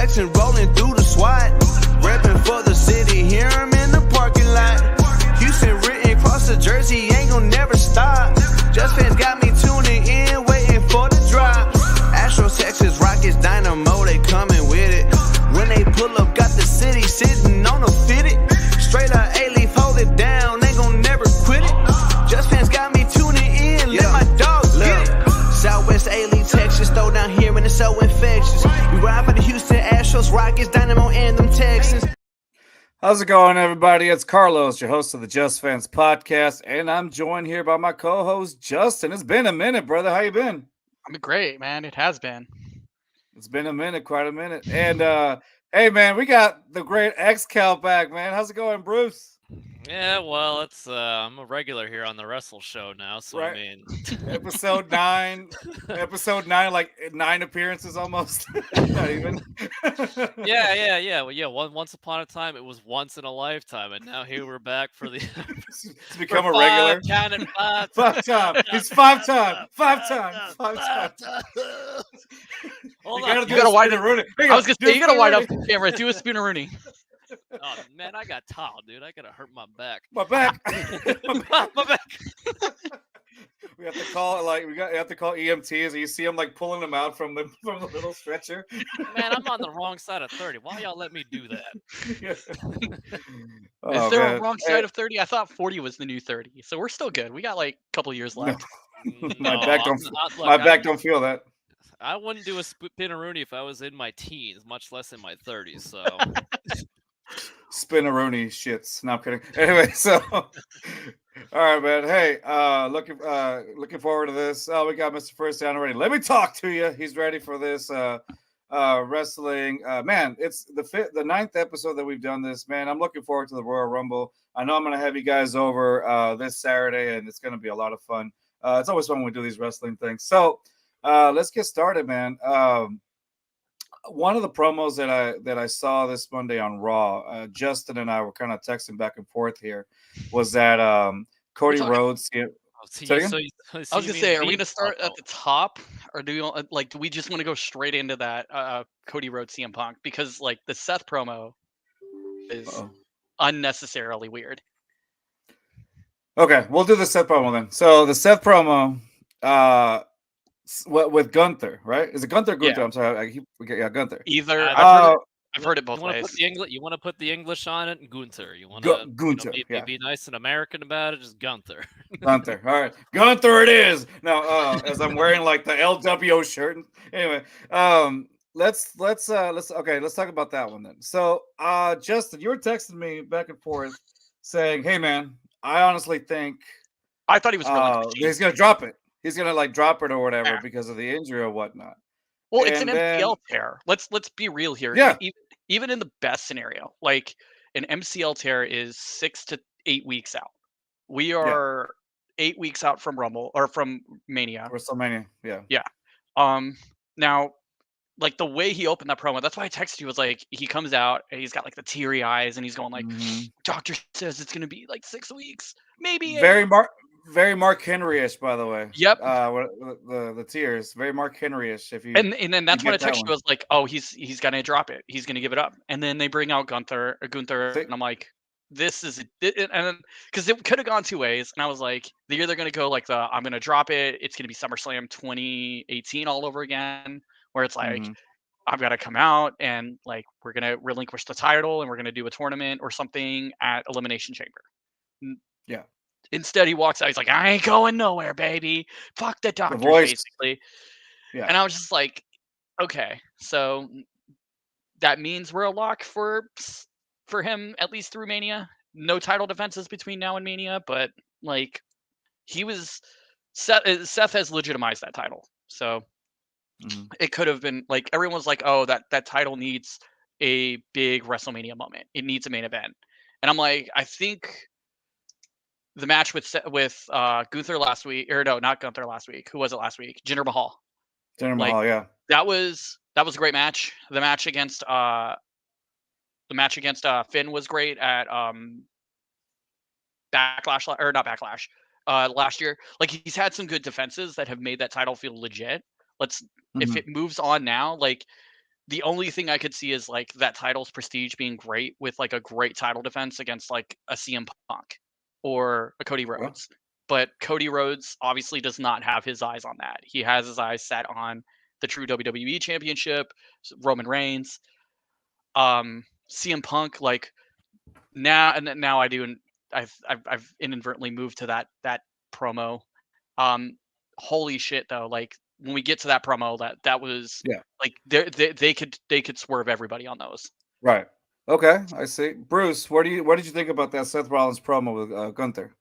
flexing, rolling through the SWAT. Repping for the city, hear him in the parking lot. Houston written across the jersey, ain't gon' never stop. Just fans got me tuning in, waiting for the drop. Astros, Texas, Rockets, Dynamo, they coming with it. When they pull up, got the city sitting on a fitted. Straight up A-Leaf, hold it down, ain't gon' never quit it. Just fans got me tuning in, let my dogs get it. Southwest A-Leaf, Texas, throw down here and it's so infectious. We ride for the Houston Astros, Rockets, Dynamo, and them Texans. How's it going, everybody? It's Carlos, your host of the Just Fans podcast, and I'm joined here by my co-host, Justin. It's been a minute, brother. How you been? I'm great, man. It has been. It's been a minute, quite a minute. And, hey, man, we got the great Xcal back, man. How's it going, Bruce? Yeah, well, it's I'm a regular here on the Wrestle Show now, so Right. I mean, Episode 9, like 9 appearances almost. Not even. yeah. Well, yeah. Once upon a time, it was once in a lifetime, and now here we're back for the To become a regular. Counting five. 5 time. He's 5 time. 5 time. 5 time. Hold You on. gotta do You gotta a wind spin up. and Rooney. Here I was gonna do say a you gotta spin wind and up Rooney. the camera. Do a spinneroonie. Oh man, I got towel, dude. I gotta hurt my back. My back. My back. We have to call EMTs, and you see them like pulling them out from the little stretcher. Man, I'm on the wrong side of 30. Why y'all let me do that? Yeah. Is there a wrong side of 30? I thought 40 was the new 30, so we're still good. We got like a couple years left. My No, back I'm don't. not- look, My back I'm- don't feel that. I wouldn't do a spinneroonie if I was in my teens, much less in my 30s. So Spinneroonie shits. No, I'm kidding. Anyway, so all right, man. Hey, looking forward to this. Oh, we got Mr. First Down already. Let me talk to you. He's ready for this wrestling. Man, it's the 9th episode that we've done this. Man, I'm looking forward to the Royal Rumble. I know I'm gonna have you guys over this Saturday, and it's gonna be a lot of fun. It's always fun when we do these wrestling things. So let's get started, man. One of the promos that I saw this Monday on Raw, Justin and I were kind of texting back and forth here, was that Cody Rhodes. I I was gonna say, are we gonna start at the top, or do we just want to go straight into that Cody Rhodes CM Punk, because like the Seth promo is unnecessarily weird. Okay, we'll do the Seth promo then. So the Seth promo, with Gunther, right? Is it Gunther or Gunther? Yeah. I'm sorry, Gunther. Either I've I've heard it both ways. You want to put the English on it, Gunther. You want Gunther, to be nice and American about it, just Gunther. Gunther. All right, Gunther it is. Now, as I'm wearing like the LWO shirt. Anyway, let's talk about that one then. So, Justin, you were texting me back and forth saying, "Hey, man, I honestly think I thought he was really he's gonna drop it. He's gonna like drop it or whatever Yeah. because of the injury or whatnot." Well, it's And an then- MCL tear. Let's be real here. Yeah. Even in the best scenario, like an MCL tear is 6 to 8 weeks out. We are 8 weeks out from Rumble or from Mania. WrestleMania. Yeah. Now, like the way he opened that promo, that's why I texted you. Was like he comes out and he's got like the teary eyes and he's going like, Mhm. "Doctor says it's gonna be like 6 weeks, maybe." 8." Very Mark Henry-ish, by the way. Yep. The tears, very Mark Henry-ish. If you And then that's you when I get that texted you. one. I was like, "Oh, he's gonna drop it. He's gonna give it up." And then they bring out Gunther, See? and I'm like, "This is," and then because it could have gone two ways, and I was like, "They're either gonna go like I'm gonna drop it. It's gonna be SummerSlam 2018 all over again, where it's like." Mhm. I've got to come out and like we're gonna relinquish the title and we're gonna do a tournament or something at Elimination Chamber. Yeah. Instead, he walks out. He's like, "I ain't going nowhere, baby. Fuck the doctor," voice. basically. Yeah. And I was just like, okay, so that means we're a lock for him at least through Mania. No title defenses between now and Mania, but like Seth has legitimized that title, so. Mhm. It could have been like everyone was like, "Oh, that title needs a big WrestleMania moment. It needs a main event." And I'm like, I think the match with Gunther last week, or no, not Gunther last week. Who was it last week? Jinder Mahal. Jinder like, Mahal, yeah. That was a great match. The match against Finn was great at Backlash, or not Backlash. Last year, like he's had some good defenses that have made that title feel legit. If Mhm. it moves on now, like The only thing I could see is like that title's prestige being great with like a great title defense against like a CM Punk or a Cody Rhodes. But Cody Rhodes obviously does not have his eyes on that. He has his eyes set on the true WWE Championship, Roman Reigns. CM Punk, like now I do, and I've inadvertently moved to that promo. Holy shit though, like when we get to that promo, that was like they could swerve everybody on those. Right. Okay, I see. Bruce, what did you think about that Seth Rollins promo with Gunther?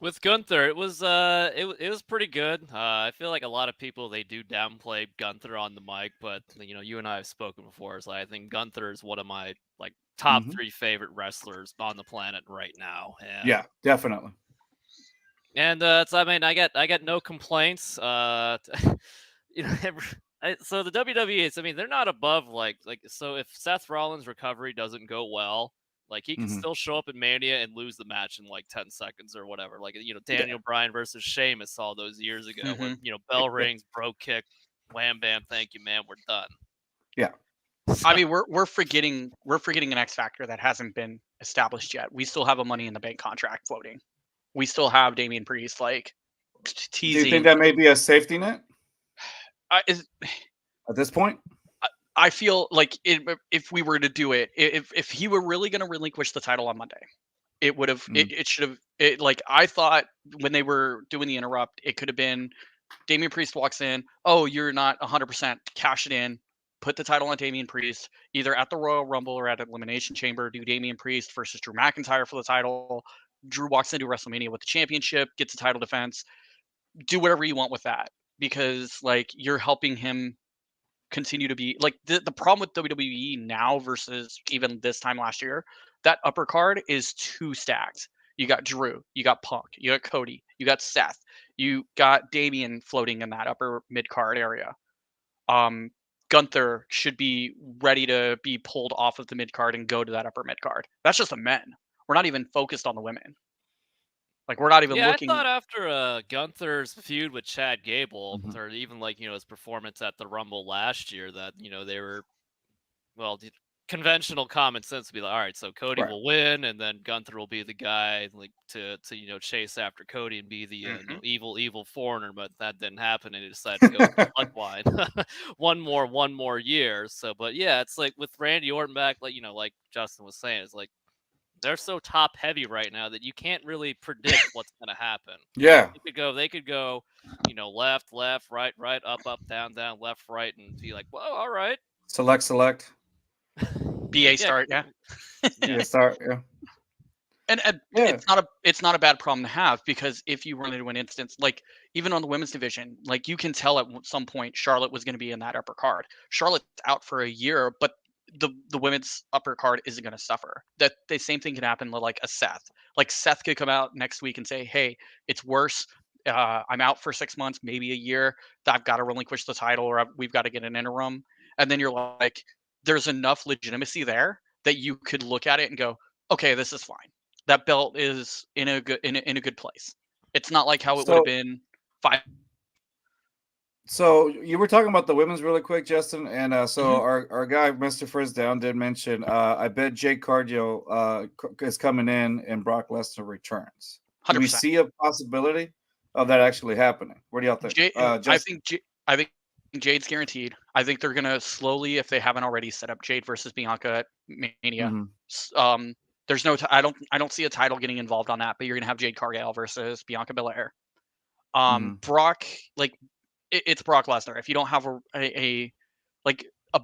With Gunther, it was it was pretty good. I feel like a lot of people they do downplay Gunther on the mic, but you and I have spoken before. So I think Gunther is one of my like top 3 favorite wrestlers on the planet right now. And, yeah, definitely. And so I mean, I got no complaints. You know, so the WWE is, I mean, they're not above like so if Seth Rollins' recovery doesn't go well, like he can still show up in Mania and lose the match in like 10 seconds or whatever. Like Daniel Bryan versus Sheamus all those years ago when bell rings, bro kick, wham bam, thank you, man, we're done. Yeah. I mean, we're forgetting an X factor that hasn't been established yet. We still have a Money in the Bank contract floating. We still have Damian Priest like teasing. Do you think that may be a safety net at this point? I feel like if we were to do it, if he were really going to relinquish the title on Monday, it would have it should have like I thought when they were doing the interrupt, it could have been Damian Priest walks in, oh, you're not 100%, cash it in, put the title on Damian Priest, either at the Royal Rumble or at Elimination Chamber, do Damian Priest versus Drew McIntyre for the title. Drew walks into WrestleMania with the championship, gets a title defense. Do whatever you want with that because like you're helping him continue to be like the problem with WWE now versus even this time last year, that upper card is too stacked. You got Drew, you got Punk, you got Cody, you got Seth, you got Damian floating in that upper mid card area. Gunther should be ready to be pulled off of the mid card and go to that upper mid card. That's just the men. We're not even focused on the women. Like we're not even looking. I thought after Gunther's feud with Chad Gable, or even like his performance at the Rumble last year, that they were, well, conventional common sense to be like, all right, so Cody will win, and then Gunther will be the guy like to chase after Cody and be the evil foreigner, but that didn't happen, and he decided to go with the bloodline one more year. So, but yeah, it's like with Randy Orton back, like like Justin was saying, it's like they're so top heavy right now that you can't really predict what's going to happen. Yeah. They could go, left, right, up, down, left, right, and be like, well, all right. Select. BA start, yeah. BA start, yeah. And it's not a bad problem to have because if you run into an instance like even on the women's division, like you can tell at some point Charlotte was going to be in that upper card. Charlotte's out for a year, but the women's upper card isn't going to suffer. That the same thing can happen to like a Seth. Like Seth could come out next week and say, "Hey, it's worse. I'm out for 6 months, maybe a year. I've got to relinquish the title, or we've got to get an interim." And then you're like, "There's enough legitimacy there that you could look at it and go, okay, this is fine. That belt is in a good place. It's not like how it would have been 5." So you were talking about the women's really quick, Justin, and our guy, Mr. First Down, did mention. I bet Jade Cargill is coming in and Brock Lesnar returns. 100%. Do we see a possibility of that actually happening? What do y'all think? I think Jade's guaranteed. I think they're gonna slowly, if they haven't already, set up Jade versus Bianca at Mania. There's no. I don't see a title getting involved on that, but you're gonna have Jade Cargill versus Bianca Belair. Brock, like. It's Brock Lesnar. If you don't have a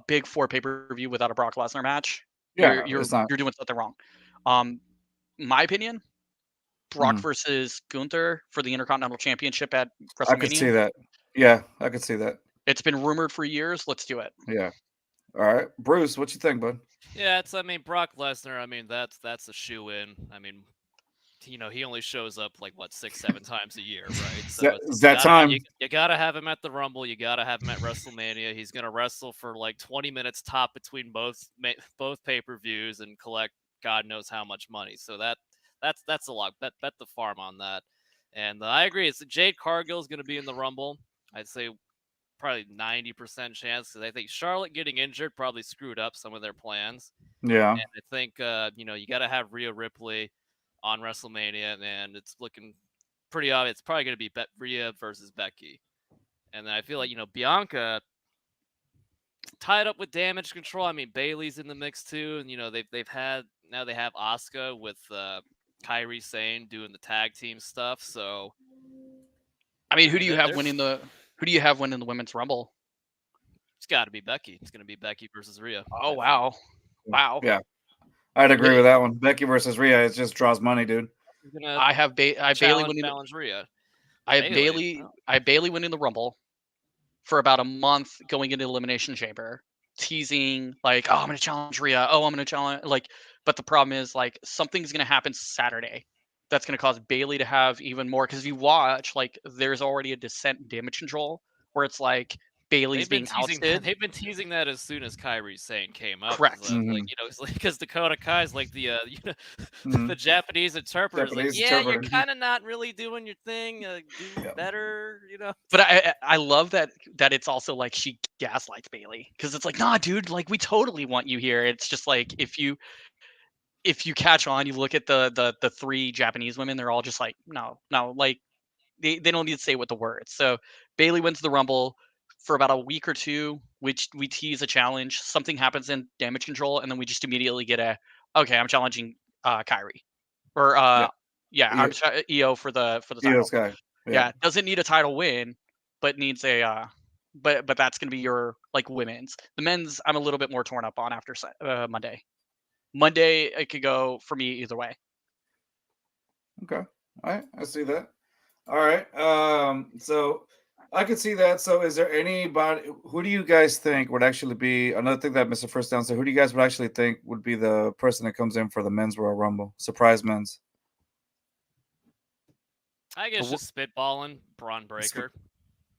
big 4 pay-per-view without a Brock Lesnar match, you're doing something wrong. My opinion, Brock versus Gunther for the Intercontinental Championship at WrestleMania. I could see that. Yeah, I could see that. It's been rumored for years. Let's do it. Yeah. All right, Bruce, what you think, bud? Yeah, Brock Lesnar. I mean, that's a shoe-in. I mean, he only shows up like 6-7 times a year, right? So time. You gotta have him at the Rumble. You gotta have him at WrestleMania. He's gonna wrestle for like 20 minutes top between both pay-per-views and collect God knows how much money. So that's a lot. Bet the farm on that. And I agree. It's Jade Cargill is gonna be in the Rumble. I'd say probably 90% chance because I think Charlotte getting injured probably screwed up some of their plans. Yeah. And I think you got to have Rhea Ripley on WrestleMania, and it's looking pretty obvious. It's probably going to be Rhea versus Becky. And then I feel like Bianca tied up with Damage Control. I mean, Bailey's in the mix too, and they have Asuka with Kairi Sane doing the tag team stuff. So, I mean, who do you have winning the Women's Rumble? It's got to be Becky. It's going to be Becky versus Rhea. Oh wow, wow. Yeah, I'd agree with that one. Becky versus Rhea, it just draws money, dude. I have Bailey winning. Challenge Rhea. I have Bailey winning the Rumble for about a month going into Elimination Chamber, teasing like, oh, I'm gonna challenge Rhea. Oh, I'm gonna challenge but the problem is like something's gonna happen Saturday that's gonna cause Bailey to have even more. Because if you watch, like, there's already a descent in Damage Control where it's like Bailey's being ousted. They've been teasing that as soon as Kairi Sane came up. Correct. Because Dakota Kai's like the the Japanese interpreter. You're kind of not really doing your thing. Do better, But I love that it's also like she gaslights Bailey because it's like, nah, dude, like we totally want you here. It's just like if you catch on, you look at the three Japanese women, they're all just like, no, like they don't need to say what the words. So Bailey wins the Rumble. For about a week or two, which we tease a challenge, something happens in Damage Control, and then we just immediately get I'm challenging Kairi, or I'm EO for the title. Yeah, doesn't need a title win, but needs a but that's gonna be your like women's. The men's I'm a little bit more torn up on after Monday. Monday it could go for me either way. Okay, all right, I see that. All right, so. I could see that. So, is there anybody? Who do you guys think would actually be another thing that Mr. First Down said? Who do you guys would actually think would be the person that comes in for the men's Royal Rumble? Surprise men's. I guess just spitballing Braun Breaker.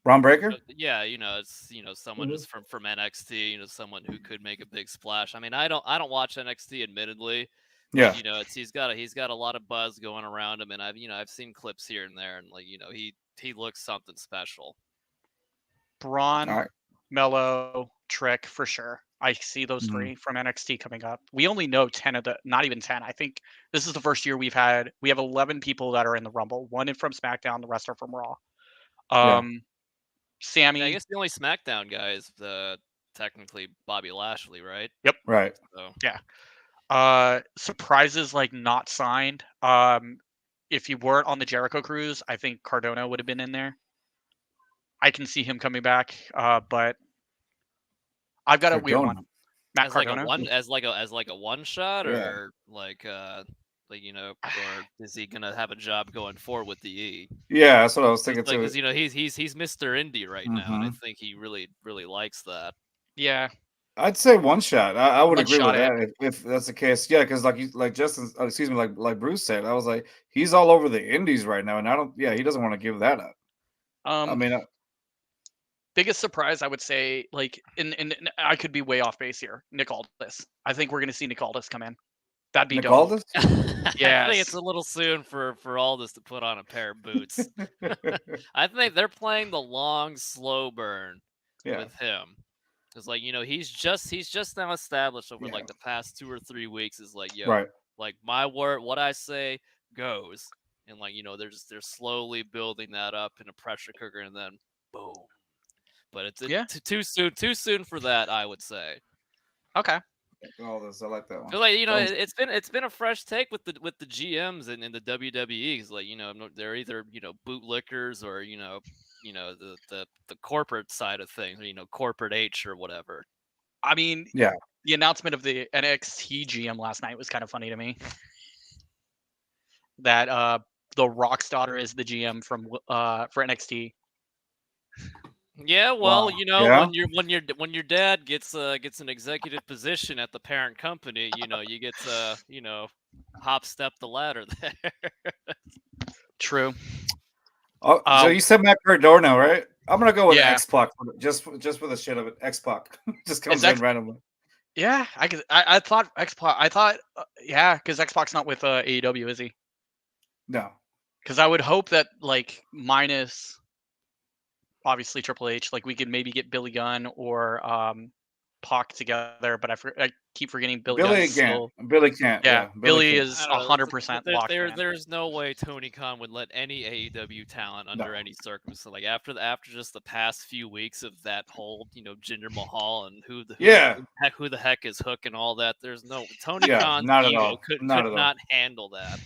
Braun Breaker? Yeah, it's someone who's from NXT. Someone who could make a big splash. I mean, I don't watch NXT, admittedly. Yeah. But, he's got a lot of buzz going around him, and I've seen clips here and there, and he looks something special. Braun, Mello, Trick for sure. I see those three from NXT coming up. We only know 10 of not even 10. I think this is the first year we have 11 people that are in the Rumble. One from SmackDown, the rest are from Raw. Sammy. I guess the only SmackDown guy is technically Bobby Lashley, right? Yep. Right. So. Yeah. Surprises like not signed. If you weren't on the Jericho cruise, I think Cardona would have been in there. I can see him coming back, but I've got a weird one. Matt Cardona as like a one shot, or or is he gonna have a job going forward with the E? Yeah, that's what I was thinking too. Because he's Mr. Indie right now, and I think he really likes that. Yeah. I'd say one shot. I would agree with that if that's the case. Yeah, because like Justin, excuse me, like Bruce said, I was like, he's all over the indies right now, and he doesn't want to give that up. I mean, biggest surprise I would say, like, and I could be way off base here. Nick Aldis. I think we're gonna see Nick Aldis come in. That'd be Nick dope. Aldis? Yeah, I think it's a little soon for Aldis to put on a pair of boots. I think they're playing the long, slow burn with him. Because he's just now established over like the past 2 or 3 weeks is like, like my word, what I say goes, and they're slowly building that up in a pressure cooker, and then boom. But it's too soon for that, I would say. Okay. All this, I like that one. It's been a fresh take with the GMs in the WWE. Because they're either bootlickers or the corporate side of things, corporate H or whatever. I mean, the announcement of the NXT GM last night was kind of funny to me. That the Rock's daughter is the GM for NXT. Yeah, well, when your dad gets an executive position at the parent company, you get to hop step the ladder there. True. Oh, so you said Matt Cardona, right? I'm gonna go with X-Pac just for the shit of it. X-Pac just comes in randomly. Yeah, I thought X-Pac. I thought because X-Pac's not with AEW, is he? No. Because I would hope that like minus obviously Triple H. Like we could maybe get Billy Gunn or Pac together, but I keep forgetting Billy Gunn is still. Billy can't. Yeah, Yeah, Billy can't. is 100% locked in. There's no way Tony Khan would let any AEW talent under any circumstance. Like after just the past few weeks of that whole Jinder Mahal and who the heck is Hook and all that. There's no Tony Khan's not at ego all. could Not at not handle that.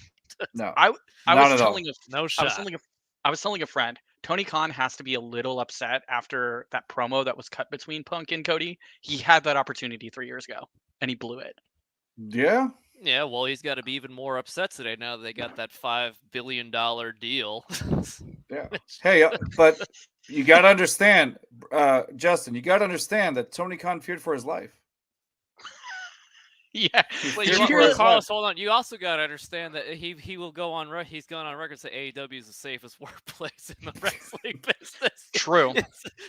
No, I not was at all. telling No shot. I was telling a friend, Tony Khan has to be a little upset after that promo that was cut between Punk and Cody. He had that opportunity 3 years ago, and he blew it. Yeah. Yeah, well, he's got to be even more upset today now that they got that $5 billion deal. Yeah. Hey, but you got to understand, Justin. You got to understand that Tony Khan feared for his life. Yeah. But Did you hear that? Carlos, hold on. You also got to understand that he will go on. He's gone on record to say AEW is the safest workplace in the wrestling business. True.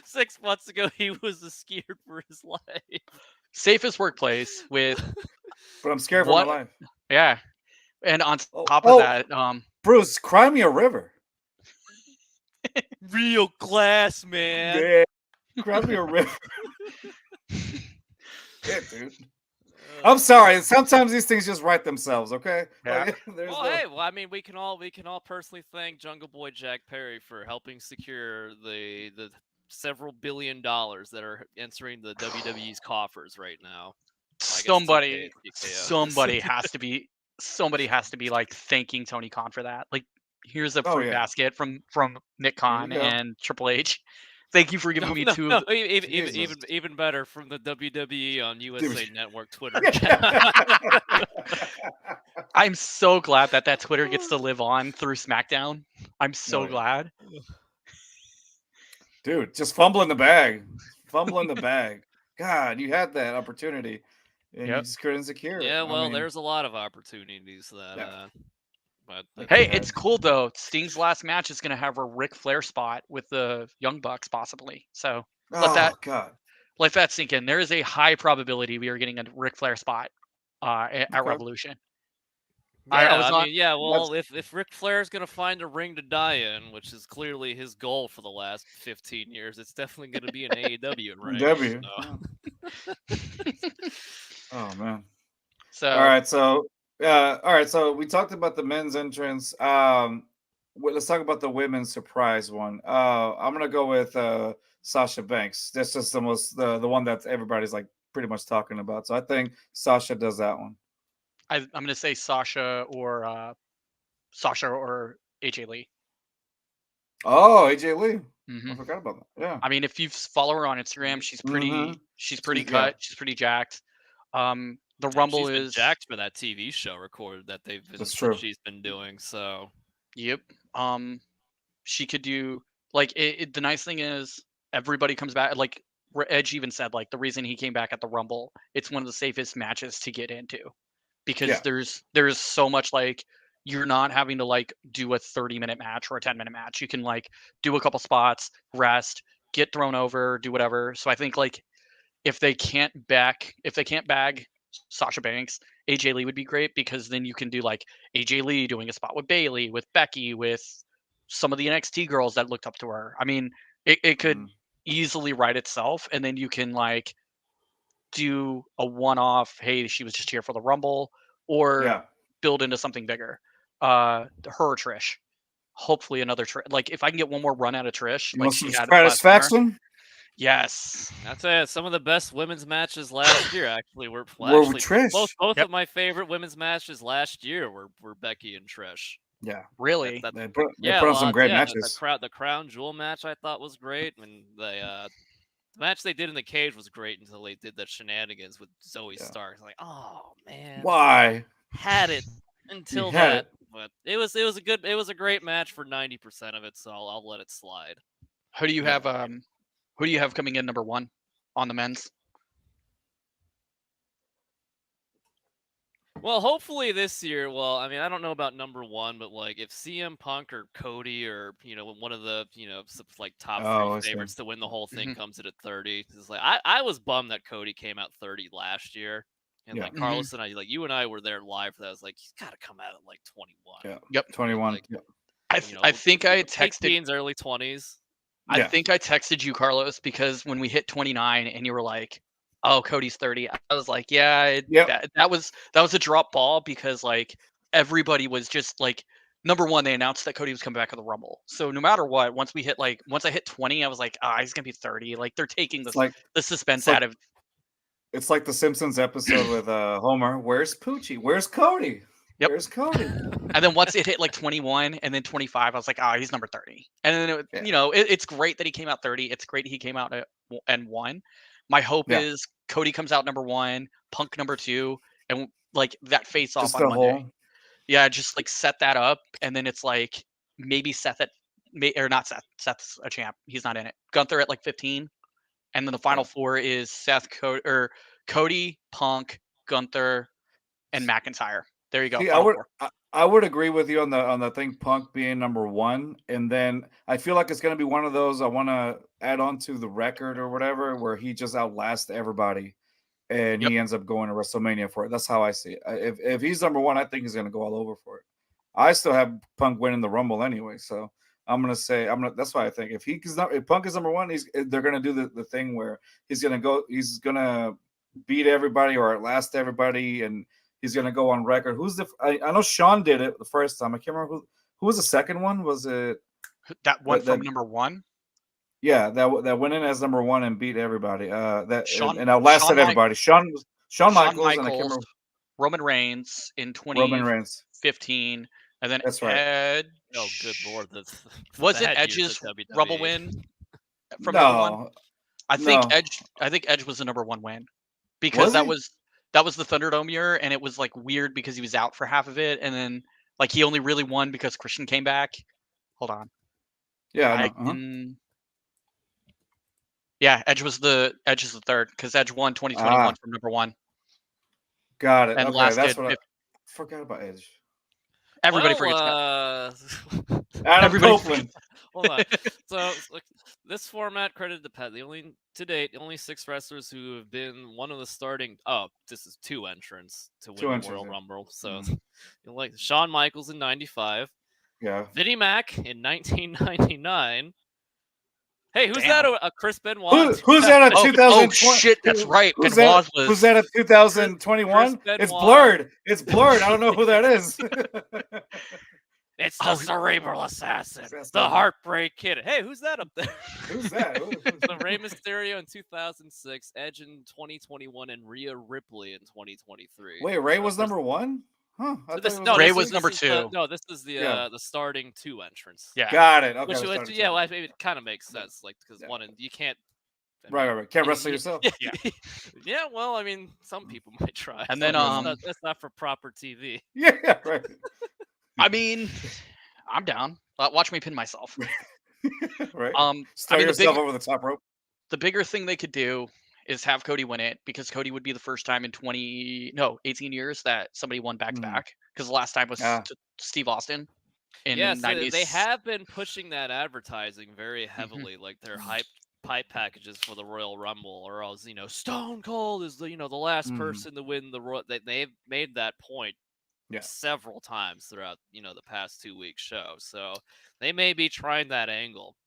6 months ago, he was scared for his life. Safest workplace with. But I'm scared for my life. Yeah, and on top of that, Bruce, cry me a river. Real class, man. Yeah, cry me a river. Yeah, dude. I'm sorry. Sometimes these things just write themselves. Okay. Yeah. Hey, well, I mean, we can all personally thank Jungle Boy Jack Perry for helping secure the several $1 billion that are entering the WWE's coffers right now. Somebody has to be like thanking Tony Khan for that. Like, here's a fruit basket from Nick Khan and Triple H. Thank you for giving me two. No, even better from the WWE on USA Network Twitter. I'm so glad that Twitter gets to live on through SmackDown. I'm so glad. Dude, just fumbling the bag. God, you had that opportunity. And you just couldn't secure it. Yeah, well, there's a lot of opportunities that. But hey, it's cool though. Sting's last match is going to have a Ric Flair spot with the Young Bucks, possibly. So let that sink in. There is a high probability we are getting a Ric Flair spot at Revolution. If Ric Flair is going to find a ring to die in, which is clearly his goal for the last 15 years, it's definitely going to be an AEW ring. Oh man. So all right, so we talked about the men's entrance. Let's talk about the women's surprise one. I'm gonna go with Sasha Banks. That's just the one that everybody's like pretty much talking about. So I think Sasha does that one. I'm gonna say Sasha or AJ Lee. Oh, AJ Lee. Mm-hmm. I forgot about that. Yeah. I mean, if you follow her on Instagram, she's pretty. She's pretty cut. She's pretty jacked. The Rumble she's been is jacked for that TV show recorded that she's been doing. So. Yep. She could do like the nice thing is everybody comes back. Like Edge even said, like the reason he came back at the Rumble, it's one of the safest matches to get into because there's so much like you're not having to like do a 30-minute match or a 10-minute match. You can like do a couple spots, rest, get thrown over, do whatever. So I think like if they can't bag Sasha Banks, AJ Lee would be great because then you can do like AJ Lee doing a spot with Bayley, with Becky, with some of the NXT girls that looked up to her. I mean, it could easily write itself, and then you can like do a one-off. Hey, she was just here for the Rumble, or build into something bigger. Her or Trish, hopefully another Trish. Like if I can get one more run out of Trish, like she had satisfaction. Yes, that's it. Some of the best women's matches last year actually were Trish. Both of my favorite women's matches last year were Becky and Trish. Yeah, really. They put on some great matches. The Crown Jewel match I thought was great, and the match they did in the cage was great until they did the shenanigans with Zoe Stark. Like, oh man, why had it until that? But it was a great match for 90% of it, so I'll let it slide. Who do you have? Who do you have coming in number one on the men's? Well, hopefully this year. Well, I mean, I don't know about number one, but like if CM Punk or Cody or one of the like top 3 favorites to win the whole thing comes in at 30, it's like I was bummed that Cody came out 30 last year, and like Carlos and I, like you and I were there live for that. I was like, he's got to come out at like 21. Yep, 21. I think I had texted teens, early 20s. I think I texted you, Carlos, because when we hit 29 and you were like, "Oh, Cody's 30," I was like, "Yeah, that was a drop ball," because like everybody was just like, number one, they announced that Cody was coming back at the Rumble. So no matter what, once I hit 20, I was like, he's gonna be 30. Like they're taking the suspense out of. It's like the Simpsons episode with Homer. Where's Poochie? Where's Cody? Yep. Where's Cody? And then once it hit like 21 and then 25, I was like, he's number 30. And then, it's great that he came out 30. It's great he came out and won. My hope is Cody comes out number 1, Punk number 2, and like that face off on Monday. Yeah, just like set that up. And then it's like maybe Seth or not Seth. Seth's a champ. He's not in it. Gunther at like 15. And then the final 4 is Seth, Cody, Punk, Gunther, and McIntyre. There you go. See, I would agree with you on the thing, Punk being number 1, and then I feel like it's going to be one of those I want to add on to the record or whatever, where he just outlasts everybody, and he ends up going to WrestleMania for it. That's how I see it. If he's number 1, I think he's going to go all over for it. I still have Punk winning the Rumble anyway, so I'm gonna say That's why I think if Punk is number 1, they're gonna do the thing where he's gonna beat everybody or outlast everybody, and he's going to go on record. I know Sean did it the first time. I can't remember who was the second one. Was it that one from number 1? Yeah, that went in as number 1 and beat everybody. And outlasted everybody. Shawn Michaels, and I can't remember. Roman Reigns in 2015, and then that's right. Edge. Oh, good lord! Was it Edge's Rumble win from number 1? I think Edge was the number 1 win because that was the Thunderdome year, and it was like weird because he was out for half of it, and then like he only really won because Christian came back. Hold on. Yeah. Yeah, Edge is the third because Edge won 2021 from number 1. Got it. And okay, that's what I forgot about Edge. Everybody forgets about Adam Copeland. Hold on. So this format credited to Pat. To date, the only 6 wrestlers who have been one of the starting. Oh, this is 2 entrants to win the Royal Rumble. So, like Shawn Michaels in '95. Yeah. Vinnie Mac in 1999. Hey, who's that? A Chris Benoit? Who's that? A 2020? Oh shit, that's right. Who's that? A 2021? It's blurred. It's blurred. I don't know who that is. It's the Cerebral Assassin, the Heartbreak Kid. Hey, who's that up there? Who's that? So Rey Mysterio in 2006, Edge in 2021, and Rhea Ripley in 2023. Wait, Rey was number 1? Huh? Rey was number 2. This is the starting 2 entrants. Yeah, got it. Okay, maybe it kind of makes sense, like because you can't. Right. Can't wrestle yourself. Yeah. Yeah. Well, I mean, some people might try. And then that's not for proper TV. Yeah. Right. I mean, I'm down. Watch me pin myself. Right. Yourself over the top rope. The bigger thing they could do is have Cody win it, because Cody would be the first time in 18 years that somebody won back to back. Because the last time was Steve Austin in the 90s. They have been pushing that advertising very heavily, like their pipe packages for the Royal Rumble, or else Stone Cold is the last person to win the Royal. They've made that point several times throughout the past 2 week show, so they may be trying that angle.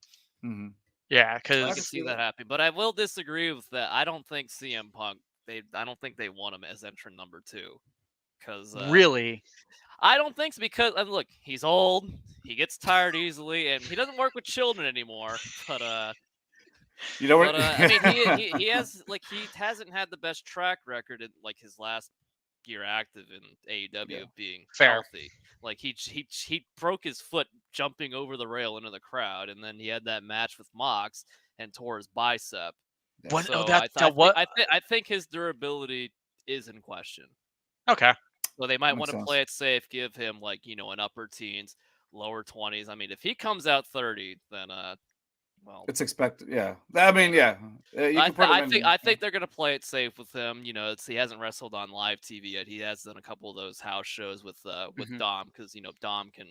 Yeah, I because can see that happening, but I will disagree with that. I don't think CM Punk. I don't think they want him as entrant number 2. Because really, I don't think so. Because look, he's old. He gets tired easily, and he doesn't work with children anymore. But you know what? I mean, he hasn't had the best track record in like his last year active in AEW being healthy. Like he broke his foot jumping over the rail into the crowd, and then he had that match with Mox and tore his bicep. What? So I think his durability is in question. Okay. So they might want to play it safe, give him like an upper teens, lower 20s. I mean, if he comes out 30, then well, it's expected. Yeah, I mean, yeah. I think they're gonna play it safe with him. He hasn't wrestled on live TV yet. He has done a couple of those house shows with Dom, because Dom can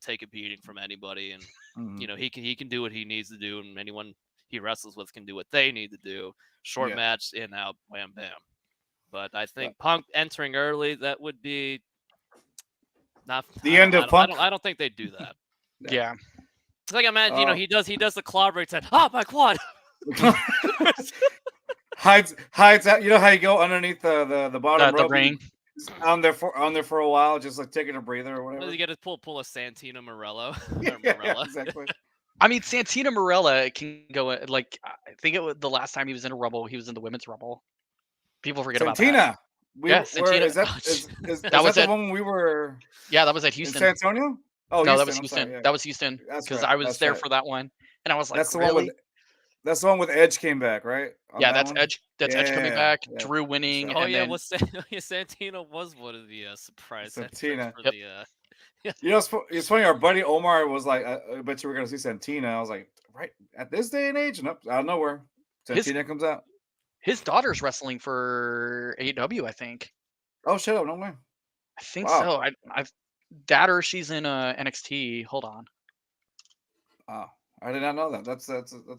take a beating from anybody, and he can do what he needs to do, and anyone he wrestles with can do what they need to do. Short match, in, out, wham bam. But I think Punk entering early, that would be not the end of Punk. I don't think they'd do that. Yeah. It's like imagine, he does the claw break and my quad. hides out. You know how you go underneath the bottom The rope, ring. on there for a while, just like taking a breather or whatever. You got to pull a Santino Morello. Yeah, exactly. I mean, Santino Marella can go like I think it was the last time he was in a Rumble, he was in the Women's Rumble. People forget about that. Santina. Santina. Is that the one we were? Yeah, that was at Houston. In San Antonio? Oh, no, Houston, that was Houston. That was Houston. Because I was there for that one, and I was like, that's the really? one with. That's the one with Edge came back, right? Yeah, that's Edge. That's Edge coming back. Yeah. Drew winning. Oh and yeah, then... Santino was one of the surprise. Santina. Yep. You know, it's funny. Our buddy Omar was like, "I bet you were gonna see Santina." I was like, "Right at this day and age, nope, out of nowhere, Santina comes out." His daughter's wrestling for AEW, I think. Oh, shut up! No way. I think so. I've that or she's in NXT. Hold on. Oh, I did not know that. That's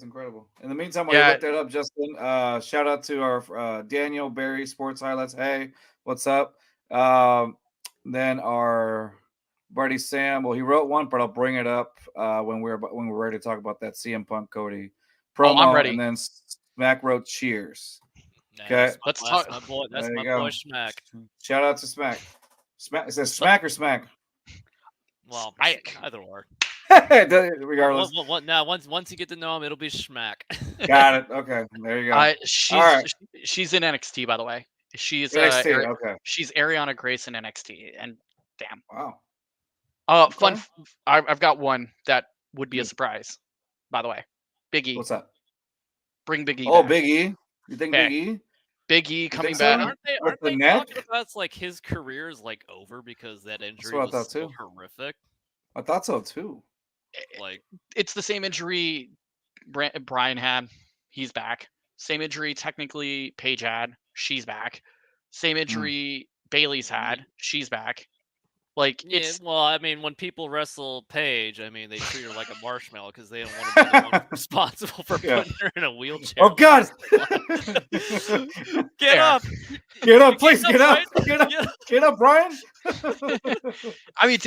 incredible. In the meantime, while you look that up, Justin, shout out to our Daniel Barry Sports Highlights. Hey, what's up? Then our buddy Sam. Well, he wrote one, but I'll bring it up when we're ready to talk about that CM Punk Cody promo. I'm ready. And then Smack wrote cheers. Okay, let's talk. That's my boy Smack. Shout out to Smack. Smack. It says Smack or Smack. Well, either or. Regardless. Now, once you get to know him, it'll be Schmack. Got it. Okay, there you go. She's in NXT, by the way. She's NXT. Okay. She's Ariana Grace in NXT, and damn. Wow. Fun. I've got one that would be a surprise. By the way, Big E. What's that? Bring Big E. Oh, back. Big E. You think Big E? Big E coming back. Aren't they talking about like his career is like over because that injury was so horrific? I thought so too. Like it's the same injury Brian had. He's back. Same injury technically Paige had. She's back. Same injury Bailey's had. She's back. Like well, I mean, when people wrestle Paige, I mean, they treat her like a marshmallow because they don't want to be the one responsible for putting her in a wheelchair. Oh God! Get up! Get up, please! Get up! Get up, Brian! I mean,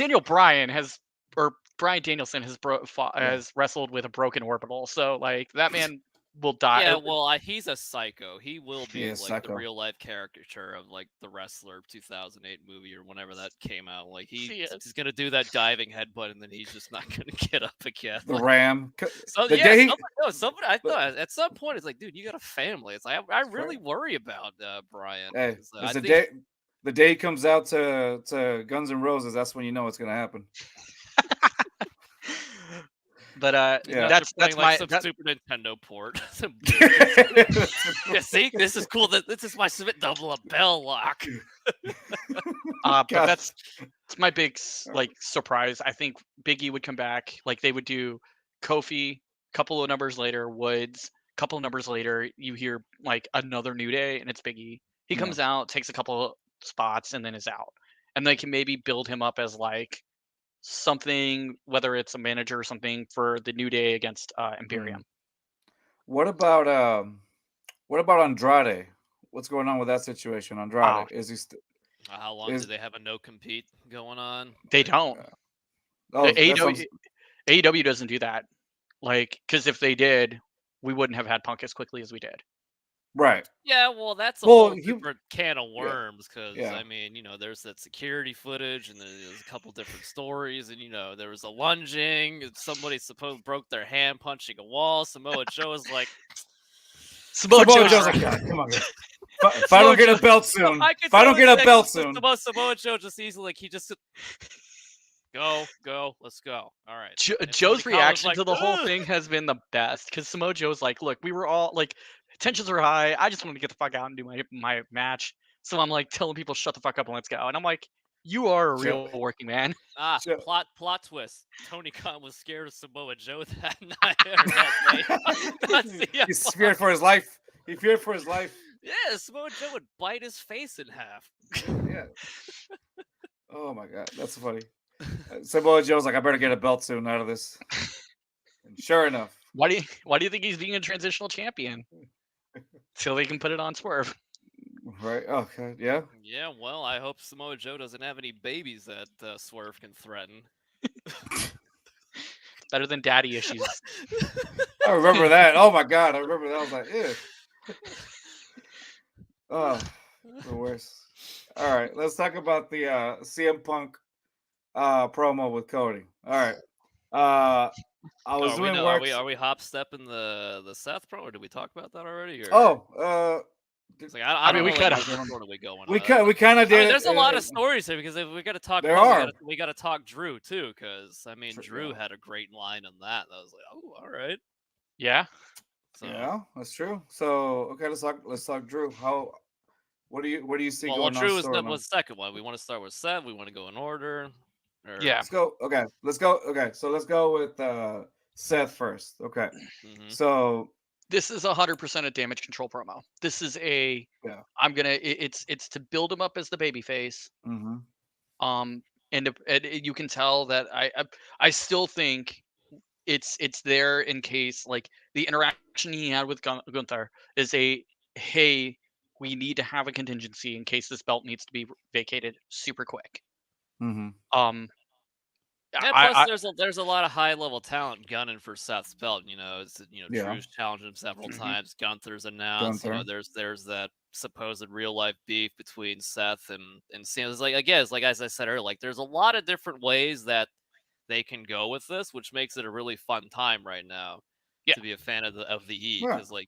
Brian Danielson has wrestled with a broken orbital, so like that man will die. Yeah, well, he's a psycho. He will be like the real life caricature of like the Wrestler 2008 movie or whenever that came out. Like he's gonna do that diving headbutt and then he's just not gonna get up again. The Ram. So somebody I thought at some point it's like, dude, you got a family. It's like I really worry about Brian. Hey, the day he comes out to Guns N' Roses, that's when you know it's gonna happen. But that's like my Super Nintendo port. Yeah, see, this is cool. This is my double a bell lock. But that's my big like surprise. I think Big E would come back. Like they would do Kofi. Couple of numbers later, Woods. Couple of numbers later, you hear like another New Day, and it's Big E. He comes out, takes a couple spots, and then is out. And they can maybe build him up as like something, whether it's a manager or something for the New Day against Imperium. What about Andrade? What's going on with that situation? Andrade, is he how long do they have a no compete going on? They don't. AEW doesn't do that. Like, because if they did, we wouldn't have had Punk as quickly as we did. Right. Yeah, well, that's a whole different can of worms because, I mean, there's that security footage and there's a couple different stories and, there was a lunging and somebody broke their hand punching a wall. Samoa Joe is like... Samoa Joe's like, God, come on, if I don't get a belt soon. Samoa Joe just easily, like, he just... Go, let's go. All right. Joe's reaction to the whole thing has been the best because Samoa Joe's like, look, we were all like... Tensions are high. I just want to get the fuck out and do my match. So I'm like telling people, shut the fuck up and let's go. And I'm like, you are a real working man. Plot twist. Tony Khan was scared of Samoa Joe that night. He's feared for his life. He feared for his life. Yeah, Samoa Joe would bite his face in half. Yeah. Oh my God, that's funny. Samoa Joe's like, I better get a belt soon out of this. And sure enough. Why do you think he's being a transitional champion? Till they can put it on Swerve. Right. Okay. Yeah. Yeah. Well, I hope Samoa Joe doesn't have any babies that Swerve can threaten. Better than daddy issues. I remember that. Oh my god, I remember that. I was like, ew. Oh, the worst. All right, let's talk about the CM Punk promo with Cody. All right. I was doing work. Are we hop stepping the Seth promo? Or did we talk about that already? Or? Oh, it's like I mean, don't we know, could like, have. what sort of we going. We kind of did. I mean, there's a lot of stories here because if we got to talk. There Punk, are. we got to talk Drew too because I mean Drew Yeah. had a great line on that. I was like, oh, all right. Yeah. So, yeah, that's true. So okay, let's talk Drew. What do you see going Drew on? was the second one. We want to start with Seth. We want to go in order. Or... Yeah. Let's go. Okay, let's go. Okay, so let's go with Seth first. Okay, so this is 100% a damage control promo. This is a it's to build him up as the babyface. And you can tell that I still think it's there in case like the interaction he had with Gunther is hey, we need to have a contingency in case this belt needs to be vacated super quick. Yeah, plus there's a lot of high level talent gunning for Seth's belt. Drew's challenged him several times. Gunther's announced. There's that supposed real life beef between Seth and Sam. It's like as I said earlier, like there's a lot of different ways that they can go with this, which makes it a really fun time right now to be a fan of the E because like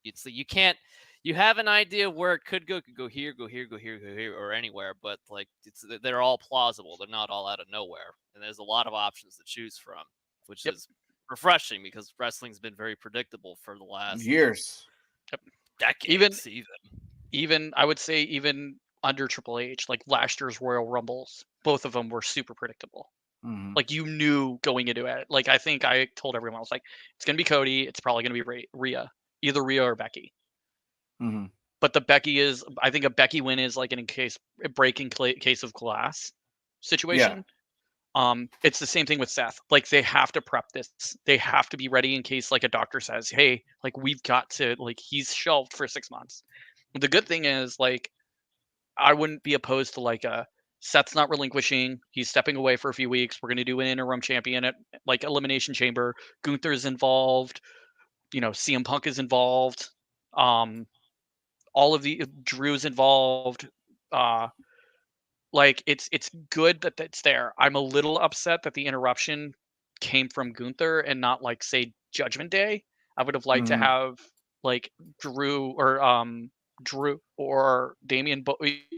you have an idea where it could go here, or anywhere, but like they're all plausible. They're not all out of nowhere, and there's a lot of options to choose from, which is refreshing because wrestling's been very predictable for the last years, decades, even I would say even under Triple H, like last year's Royal Rumbles, both of them were super predictable. Like you knew going into it. Like I think I told everyone, I was like, it's gonna be Cody. It's probably gonna be Rhea, either Rhea or Becky. But the Becky is, I think a Becky win is like a breaking case of glass situation. It's the same thing with Seth. Like they have to prep this. They have to be ready in case like a doctor says, hey, like we've got to, like he's shelved for 6 months. The good thing is like I wouldn't be opposed to like Seth's not relinquishing. He's stepping away for a few weeks. We're going to do an interim champion at like Elimination Chamber. Gunther's involved. CM Punk is involved. All of the Drew's involved. Like it's good that it's there. I'm a little upset that the interruption came from Gunther and not like say Judgment Day. I would have liked to have like Drew or Damian,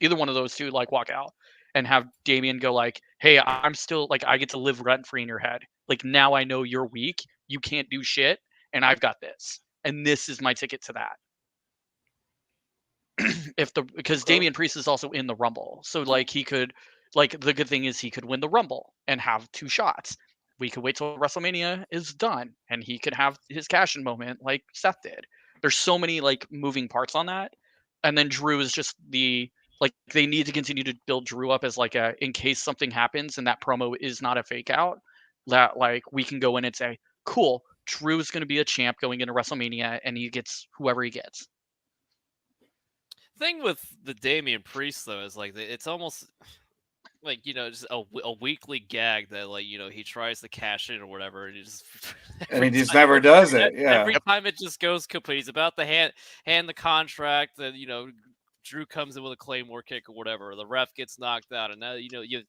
either one of those two, like walk out and have Damian go like, hey, I'm still like, I get to live rent free in your head. Like now I know you're weak. You can't do shit. And I've got this. And this is my ticket to that. Because Damian Priest is also in the Rumble. So like he could, like the good thing is he could win the Rumble and have 2 shots. We could wait till WrestleMania is done and he could have his cash-in moment like Seth did. There's so many like moving parts on that. And then Drew is just they need to continue to build Drew up as like in case something happens and that promo is not a fake out, that like we can go in and say, cool, Drew is going to be a champ going into WrestleMania and he gets whoever he gets. Thing with the Damian Priest though is like it's almost like just a weekly gag that like he tries to cash in or whatever and he just never does it. Every time it just goes complete. He's about to hand the contract that Drew comes in with a Claymore kick or whatever. Or the ref gets knocked out, and now you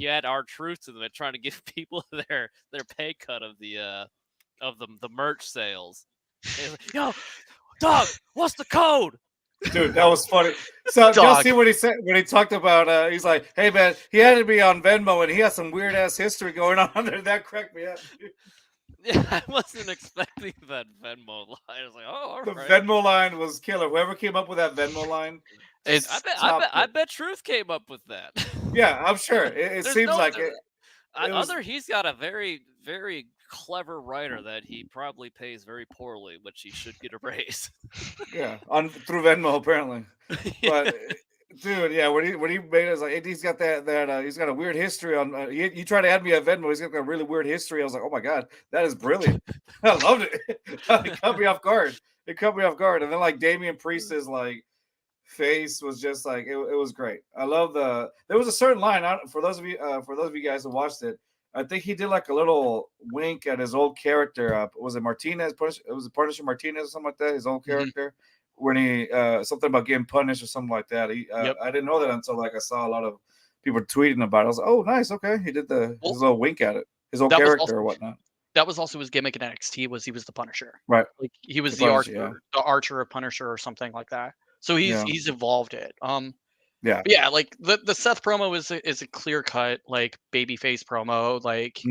add R-Truth to them and trying to give people their pay cut of the merch sales. Like, yo, dog, what's the code? Dude, that was funny. So you'll see what he said when he talked about. He's like, "Hey man, he had to be on Venmo, and he has some weird ass history going on there." That cracked me up. Yeah, I wasn't expecting that Venmo line. I was like, "Oh, all right." The Venmo line was killer. Whoever came up with that Venmo line, I bet Truth came up with that. Yeah, I'm sure. It seems like it. He's got a very, very clever writer that he probably pays very poorly, which he should get a raise. Yeah, through Venmo apparently. Yeah. But dude, yeah, when he made it, was like he's got that he's got a weird history on. He tried to add me a Venmo. He's got a really weird history. I was like, oh my god, that is brilliant. I loved it. It caught me off guard. And then like Damian Priest's like face was just like it was great. I love there was a certain line for those of you guys who watched it. I think he did like a little wink at his old character. Was it Martinez? It was Punisher Martinez or something like that. His old character, when he something about getting punished or something like that. Yep. I didn't know that until like I saw a lot of people tweeting about it. I was like, oh, nice, okay. He did his little wink at it, his old character or whatnot. That was also his gimmick in NXT. Was he was the Punisher, right? Like he was The the Punisher, archer, the Archer of Punisher or something like that. So he's evolved it. Yeah. But yeah, like the Seth promo is a clear cut like babyface promo. Like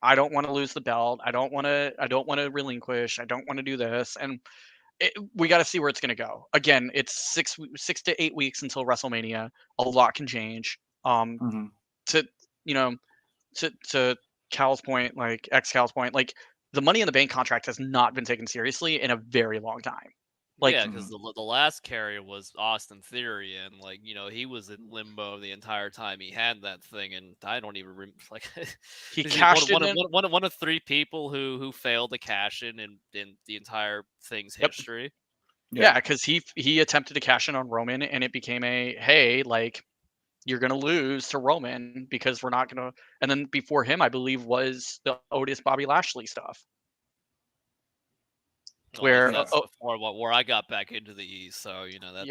I don't want to lose the belt. I don't want to relinquish. I don't want to do this. And we got to see where it's going to go. Again, it's 6 to 8 weeks until WrestleMania. A lot can change. To Cal's point, like Xcal's point, like the Money in the Bank contract has not been taken seriously in a very long time. Like, yeah, because the last carrier was Austin Theory, and like he was in limbo the entire time he had that thing, and I don't even like he cashed one of 3 people who failed to cash in the entire thing's history. Yeah, because he attempted to cash in on Roman, and it became a hey, like you're gonna lose to Roman because we're not gonna. And then before him, I believe was the Otis Bobby Lashley stuff. Where I got back into the East, so that's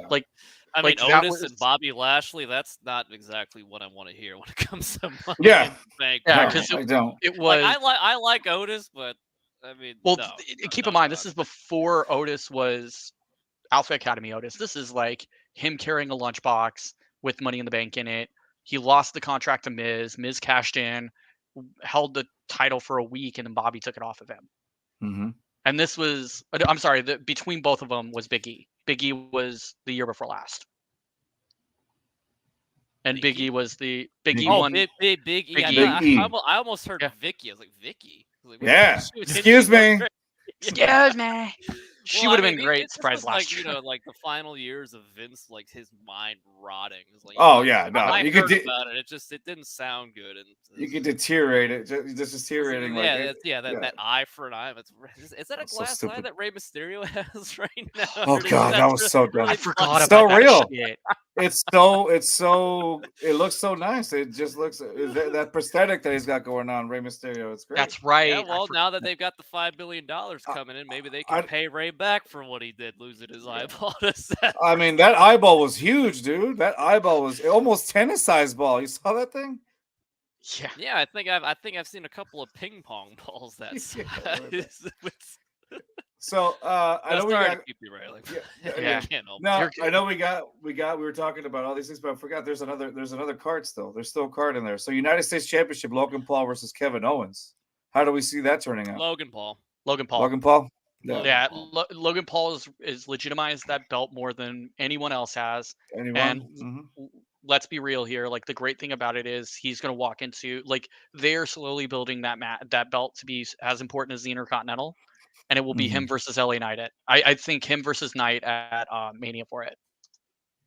like I mean Otis and Bobby Lashley. That's not exactly what I want to hear when it comes to Money in the Bank. Because it was. Like, I like Otis, but I mean, keep in mind this is before Otis was Alpha Academy Otis. This is like him carrying a lunchbox with Money in the Bank in it. He lost the contract to Miz. Miz cashed in, held the title for a week, and then Bobby took it off of him. And this was, I'm sorry, between both of them was Big E. Big E was the year before last. And Big E was the Big E won. Big E. I almost heard Vicky. I was like, Vicky? Like, excuse me. Excuse me. She would have been great. Surprise last year. Like the final years of Vince, like his mind rotting. Like, you could about it. It didn't sound good, and you could deteriorate it. Just deteriorating. That eye for an eye. Is that a glass eye that Rey Mysterio has right now? Oh god, that was so good. I forgot about so real. Shit. It looks so nice. It just looks that prosthetic that he's got going on, Rey Mysterio. It's great. That's right. Yeah, well, now that they've got the $5 billion coming in, maybe they can pay Rey back for what he did, losing his eyeball to Seth. I mean, that eyeball was huge, dude. That eyeball was almost tennis-sized ball. You saw that thing? Yeah. I think I've seen a couple of ping pong balls that size. So I know we got to keep you railing. I know we were talking about all these things, but I forgot there's another card still. There's still a card in there. So United States Championship, Logan Paul versus Kevin Owens. How do we see that turning out? Logan Paul. Logan Paul. Logan Paul is legitimized that belt more than anyone else has. And let's be real here. Like the great thing about it is he's going to walk into like they're slowly building that belt to be as important as the Intercontinental. And it will be him versus LA Knight I think him versus Knight at Mania for it.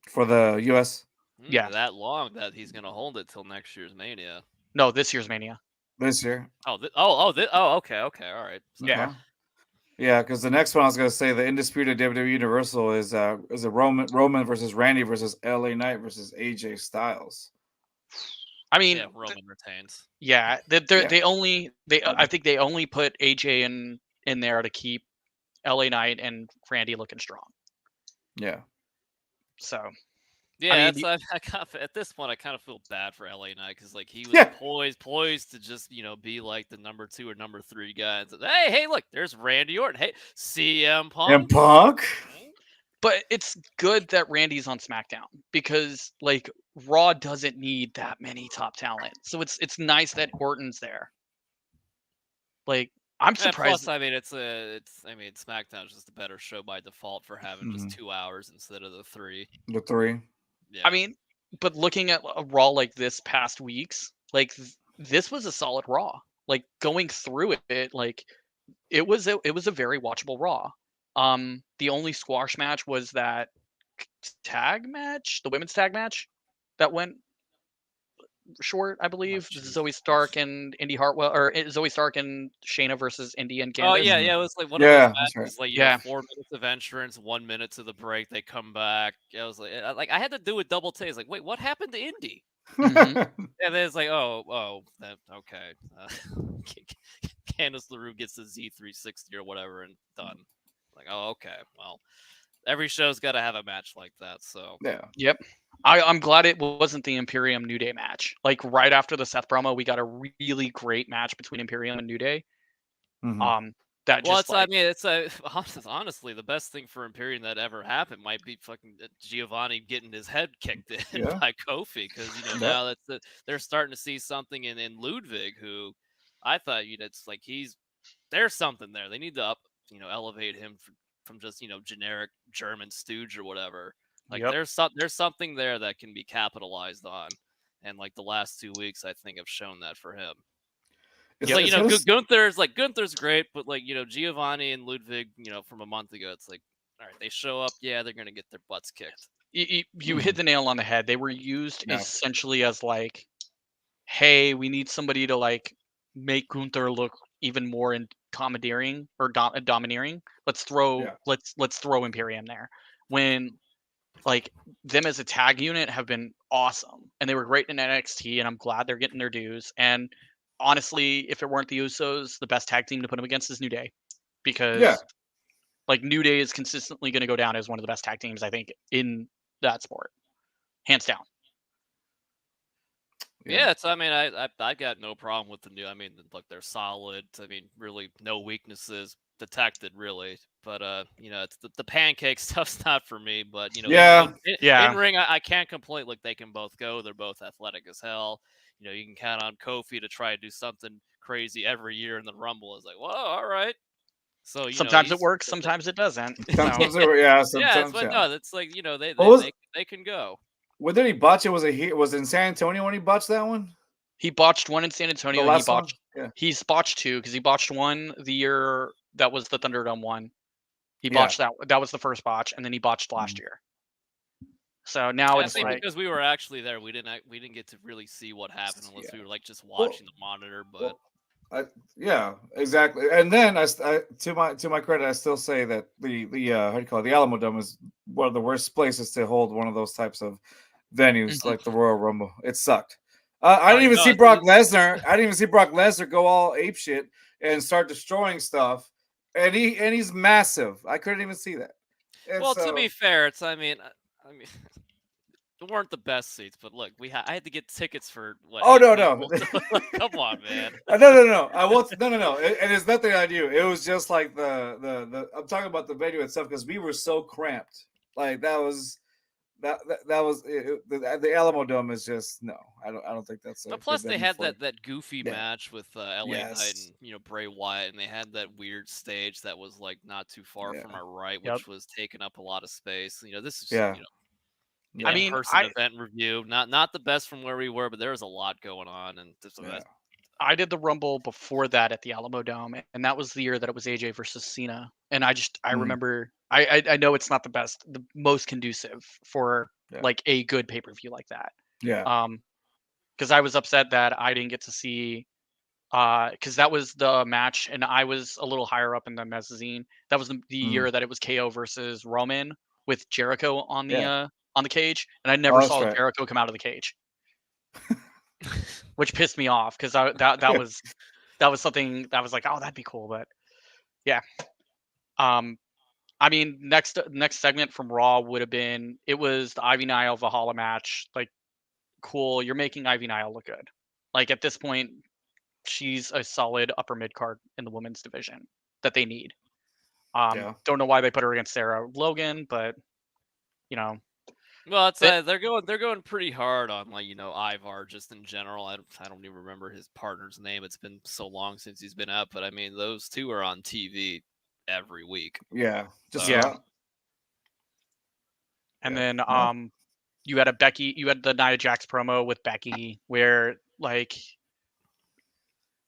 For the US? That long that he's going to hold it till next year's Mania. No, this year's Mania. This year? Okay, all right. So, yeah, because the next one I was going to say, the undisputed WWE Universal is a Roman versus Randy versus LA Knight versus AJ Styles. I mean, Roman retains. Yeah, I think they only put AJ in there to keep LA Knight and Randy looking strong. Yeah. So. Yeah, at this point, I kind of feel bad for LA Knight because like he was poised to just be like the number 2 or number 3 guy. And say, hey, look, there's Randy Orton. Hey, CM Punk. But it's good that Randy's on SmackDown because like Raw doesn't need that many top talent. So it's nice that Orton's there. Like I'm surprised. Plus, I mean, SmackDown is just a better show by default for having just 2 hours instead of the 3. The 3. Yeah. I mean, but looking at a Raw like this past weeks, like this was a solid Raw. Like going through it, like it was a very watchable Raw. The only squash match was that tag match, the women's tag match, that went short, I believe. Zoe Stark and Indy Hartwell, or Zoe Stark and Shayna versus Indy and Candice. Oh yeah, it was like one of those matches. Right. Like 4 minutes of entrance, 1 minute to the break, they come back. It was like I had to do a double take. Like, wait, what happened to Indy? Mhm. And then it's like, okay. Candice LeRae gets the Z360 or whatever and done. Like, oh, okay. Well, every show's got to have a match like that. So Yeah. Yep. I'm glad it wasn't the Imperium New Day match. Like right after the Seth promo, we got a really great match between Imperium and New Day. Mhm. That well, just like it's honestly the best thing for Imperium that ever happened might be fucking Giovanni getting his head kicked in Yeah. by Kofi, because Yep. now they're starting to see something in Ludwig, who I thought it's like there's something there. They need to elevate him from just generic German stooge or whatever. Like Yep. there's something there that can be capitalized on, and like the last 2 weeks I think have shown that for him. It's Yeah, like it's gonna Gunther's great, but like Giovanni and Ludwig, from a month ago, it's like, all right, they show up, yeah, they're gonna get their butts kicked. you hit the nail on the head. They were used Yeah. essentially as like, hey, we need somebody to like make Gunther look even more commandeering or domineering. Let's throw Yeah. let's throw Imperium there. When like them as a tag unit have been awesome and they were great in NXT, and I'm glad they're getting their dues. And honestly, if it weren't the Usos, the best tag team to put them against is New Day, because Yeah. like New Day is consistently going to go down as one of the best tag teams I think in that sport, hands down. Yeah, it's. I mean, I got no problem with the new. I mean, look, they're solid. I mean, really, no weaknesses detected, really. But it's the pancake stuff's not for me. But Yeah. in ring, I can't complain. Look, they can both go. They're both athletic as hell. You can count on Kofi to try to do something crazy every year in the Rumble. It's like, well, all right. So Sometimes it works, sometimes it doesn't. Sometimes So. yeah. yeah, Sometimes but no, it's like they can go. When did he botch it? Was it in San Antonio when he botched that one? He botched one in San The Antonio, and last one? Yeah. he's botched two, because he botched one the year that was the Thunderdome one. He Yeah. botched that was the first botch, and then he botched last year. So now I it's think like, because we were actually there, we didn't get to really see what happened unless we were like just watching the monitor. But yeah, exactly. And then to my credit, I still say that the how do you call it? The Alamo Dome is one of the worst places to hold one of those types of venues, like the Royal Rumble. It sucked. I didn't even see Brock Lesnar. I didn't even see Brock Lesnar go all ape shit and start destroying stuff. And he's massive. I couldn't even see that. And well, so, to be fair, I mean, it weren't the best seats, but look, I had to get tickets for what? oh 8 no. people. Come on, man. No. I won't. No. And it's nothing I do. It was just like the. I'm talking about the venue itself, because we were so cramped. Like that was the Alamo Dome is just no. I don't think that's. But plus, they had that that goofy match with LA Knight and Bray Wyatt, and they had that weird stage that was like not too far from our right, which was taking up a lot of space. This is I mean, in-person event review, not the best from where we were, but there was a lot going on, and I did the Rumble before that at the Alamo Dome, and that was the year that it was AJ versus Cena. And I remember, I know it's not the most conducive for like a good pay-per-view like that. Yeah. Because I was upset that I didn't get to see, because that was the match, and I was a little higher up in the mezzanine. That was the year that it was KO versus Roman with Jericho on the cage, and I never saw Jericho come out of the cage. Which pissed me off, because that was something that was like, oh, that'd be cool. But yeah, I mean, next segment from Raw would have been, it was the Ivy Nile Valhalla match. Like, cool, you're making Ivy Nile look good. Like at this point, she's a solid upper mid card in the women's division that they need. Don't know why they put her against Sarah Logan, but well, it's they're going pretty hard on like Ivar just in general. I don't even remember his partner's name. It's been so long since he's been up, but I mean those two are on TV every week. Yeah, And then you had the Nia Jax promo with Becky, where like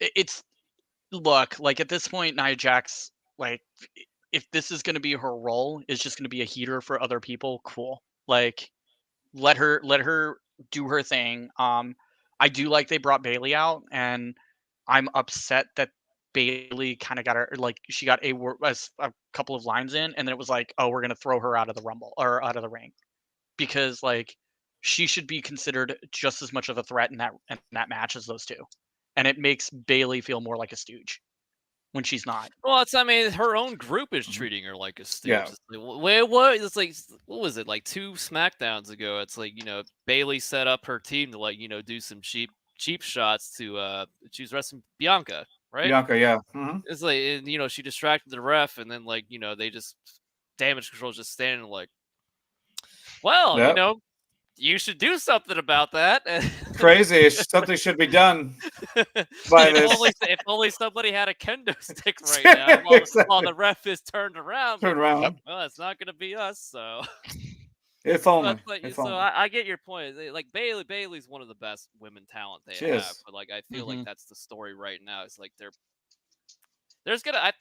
it's like at this point, Nia Jax, like if this is going to be her role, is just going to be a heater for other people, cool. Like let her do her thing. I do like they brought Bailey out, and I'm upset that Bailey kind of got her, like she got a couple of lines in, and then it was like, oh, we're gonna throw her out of the Rumble or out of the ring, because like she should be considered just as much of a threat in that match as those two, and it makes Bailey feel more like a stooge when she's not. Well, I mean, her own group is treating her like a stooge. Yeah. It's like, wait, what? It's like, what was it, like 2 SmackDowns ago? It's like, Bailey set up her team to, like, do some cheap shots to she was wrestling Bianca, right? Bianca, yeah. It's like, and, she distracted the ref, and then, like, they just Damage Control's just standing like, well, Yep. You should do something about that. Crazy. Something should be done by this. If only somebody had a kendo stick right now while the ref is turned around. Turn around. Well, it's not going to be us, so. If only. I get your point. Like Bailey's one of the best women talent they have. But like I feel like that's the story right now. It's like I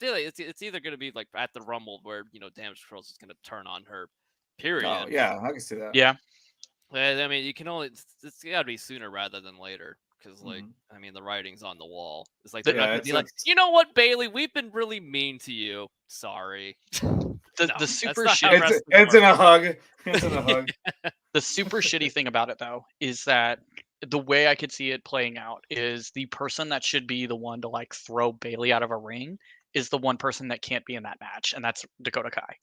feel like it's either gonna be like at the Rumble where Damage Control's just gonna turn on her. Period. Oh, yeah, I can see that. Yeah. I mean, it's gotta be sooner rather than later. Because, like, I mean, the writing's on the wall. It's like, they're not gonna be like, you know what, Bailey? We've been really mean to you. Sorry. The super shitty. It's in a hug. It's in a hug. The super shitty thing about it, though, is that the way I could see it playing out is the person that should be the one to like throw Bailey out of a ring is the one person that can't be in that match, and that's Dakota Kai.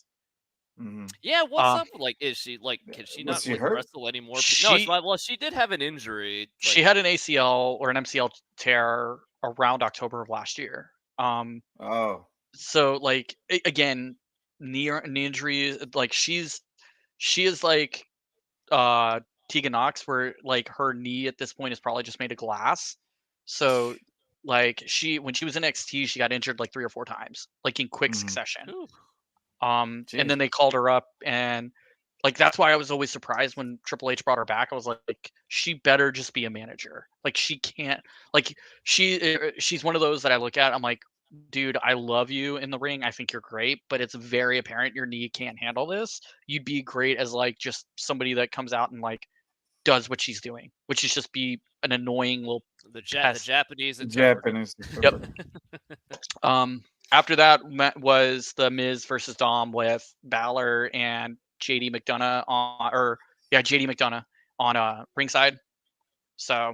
Yeah, what's up? Like, is she like? Can she not wrestle anymore? No, she did have an injury. Like, she had an ACL or an MCL tear around October of last year. So like again, knee injuries. Like she is like Tegan Knox, where like her knee at this point is probably just made of glass. So like when she was in NXT, she got injured like 3 or 4 times, like in quick succession. Ooh. And then they called her up, and like that's why I was always surprised when Triple H brought her back. I was like, she better just be a manager. Like she can't. Like she's one of those that I look at. I'm like, dude, I love you in the ring. I think you're great, but it's very apparent your knee can't handle this. You'd be great as like just somebody that comes out and like does what she's doing, which is just be an annoying little the Japanese. Yep. After that was the Miz versus Dom with Balor and JD McDonough JD McDonough on ringside. So,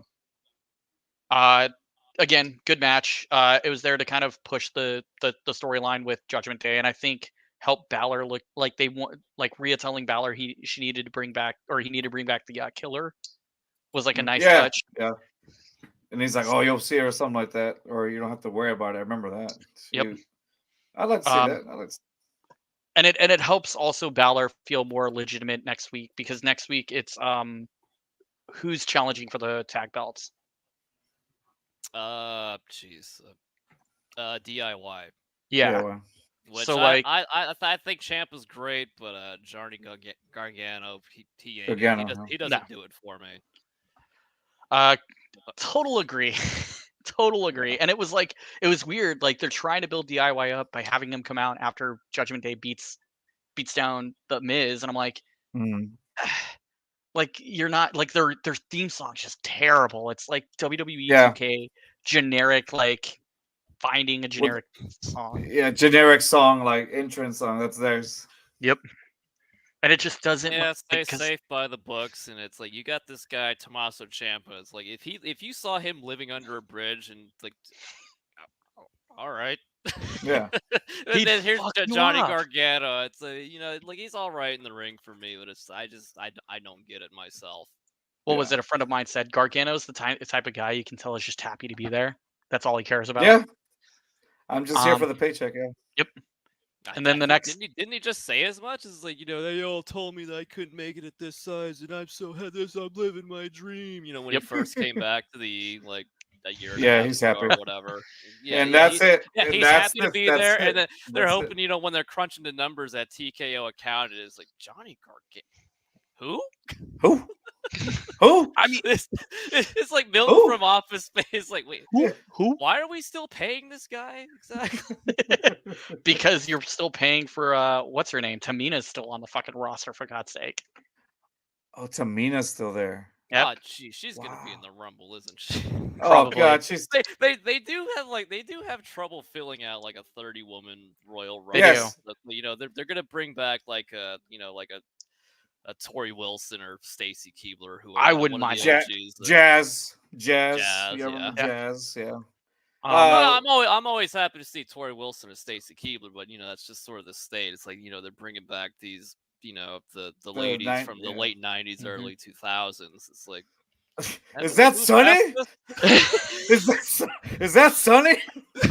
again, good match. It was there to kind of push the storyline with Judgment Day, and I think help Balor look like they want, like Rhea telling Balor he needed to bring back the Killer was like a nice touch. Yeah. And he's like, "Oh, you'll see her," or something like that, or you don't have to worry about it. I remember that. Yep. I'd like to see that. And it helps also Balor feel more legitimate next week, because next week it's who's challenging for the tag belts. DIY. Yeah. Which so I think Ciampa's great, but Johnny Gargano he doesn't do it for me. Total agree. Total agree. And it was weird. Like they're trying to build DIY up by having him come out after Judgment Day beats down the Miz, and I'm like, like you're not like their theme song's just terrible. It's like WWE UK generic, like finding a generic song. Yeah, generic song, like entrance song. That's theirs. Yep. And it just doesn't. Yeah, stay safe by the books, and it's like you got this guy Tommaso Ciampa. It's like if you saw him living under a bridge, and like, all right, yeah. And then here's Johnny Gargano. It's like he's all right in the ring for me, but I don't get it myself. What was it? A friend of mine said Gargano's the type of guy you can tell is just happy to be there. That's all he cares about. Yeah, I'm just here for the paycheck. Yeah. Yep. And then the next, didn't he just say as much? It's like, they all told me that I couldn't make it at this size, and I'm living my dream. When he first came back to the like a year ago, he's happy or whatever. And that's it. Yeah, he's happy to be there, and then they're hoping, when they're crunching the numbers at TKO account, it is like Johnny Gargano. Who? Who? I mean, it's like Milton from Office Space. Like, wait, who? Why are we still paying this guy exactly? Because you're still paying for what's her name? Tamina's still on the fucking roster, for God's sake. Oh, Tamina's still there. Yep. Oh, she's gonna be in the Rumble, isn't she? Oh God, she's. They do have trouble filling out like a 30-woman Royal Rumble. Yes. They're gonna bring back like a Tori Wilson or Stacy Keibler or whoever. I you know, wouldn't one of mind the that. OGs that- Jazz. Jazz, You remember yeah. Jazz? Yeah. Well, I'm always happy to see Tori Wilson or Stacy Keibler, but that's just sort of the state. It's like they're bringing back these the ladies from the late '90s, early 2000s. It's like, is that who's Sunny? past is that Sunny?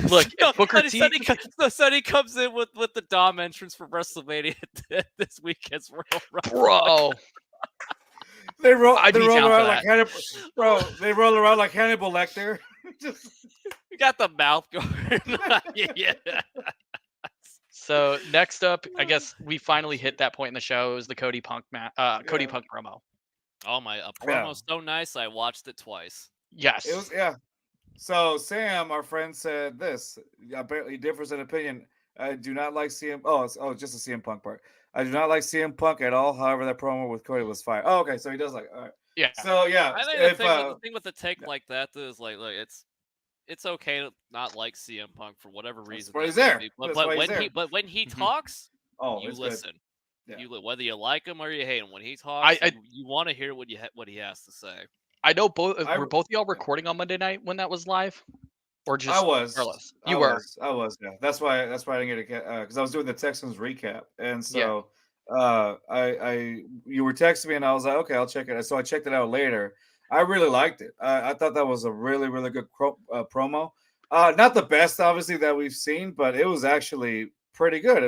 Look, if Booker T. Sonny comes in with the Dom entrance for WrestleMania this weekend's Royal Rumble. Bro, They roll I'd be down around for like that. Hannibal. Bro, they roll around like Hannibal Lecter. You got the mouth guard. Yeah. So next up, I guess we finally hit that point in the show. It was the Cody Punk Cody Punk promo. Oh my, a promo's so nice. I watched it twice. Yes. It was So Sam, our friend, said this. Apparently differs in opinion. I do not like CM. Just the CM Punk part. I do not like CM Punk at all. However, that promo with Cody was fire. Oh, okay. So he does like. All right. Yeah. So yeah. I think the thing with the take like that is like it's okay to not like CM Punk for whatever reason. That's why he's there. But when he talks, you listen. Yeah. Whether you like him or you hate him, when he talks, you want to hear what he has to say. I know were both of y'all recording on Monday night when that was live, or just I was. Carlos? I was. Yeah. That's why I didn't get it because I was doing the Texans recap, and so you were texting me, and I was like, okay, I'll check it. So I checked it out later. I really liked it. I thought that was a really, really good promo. Not the best, obviously, that we've seen, but it was actually pretty good.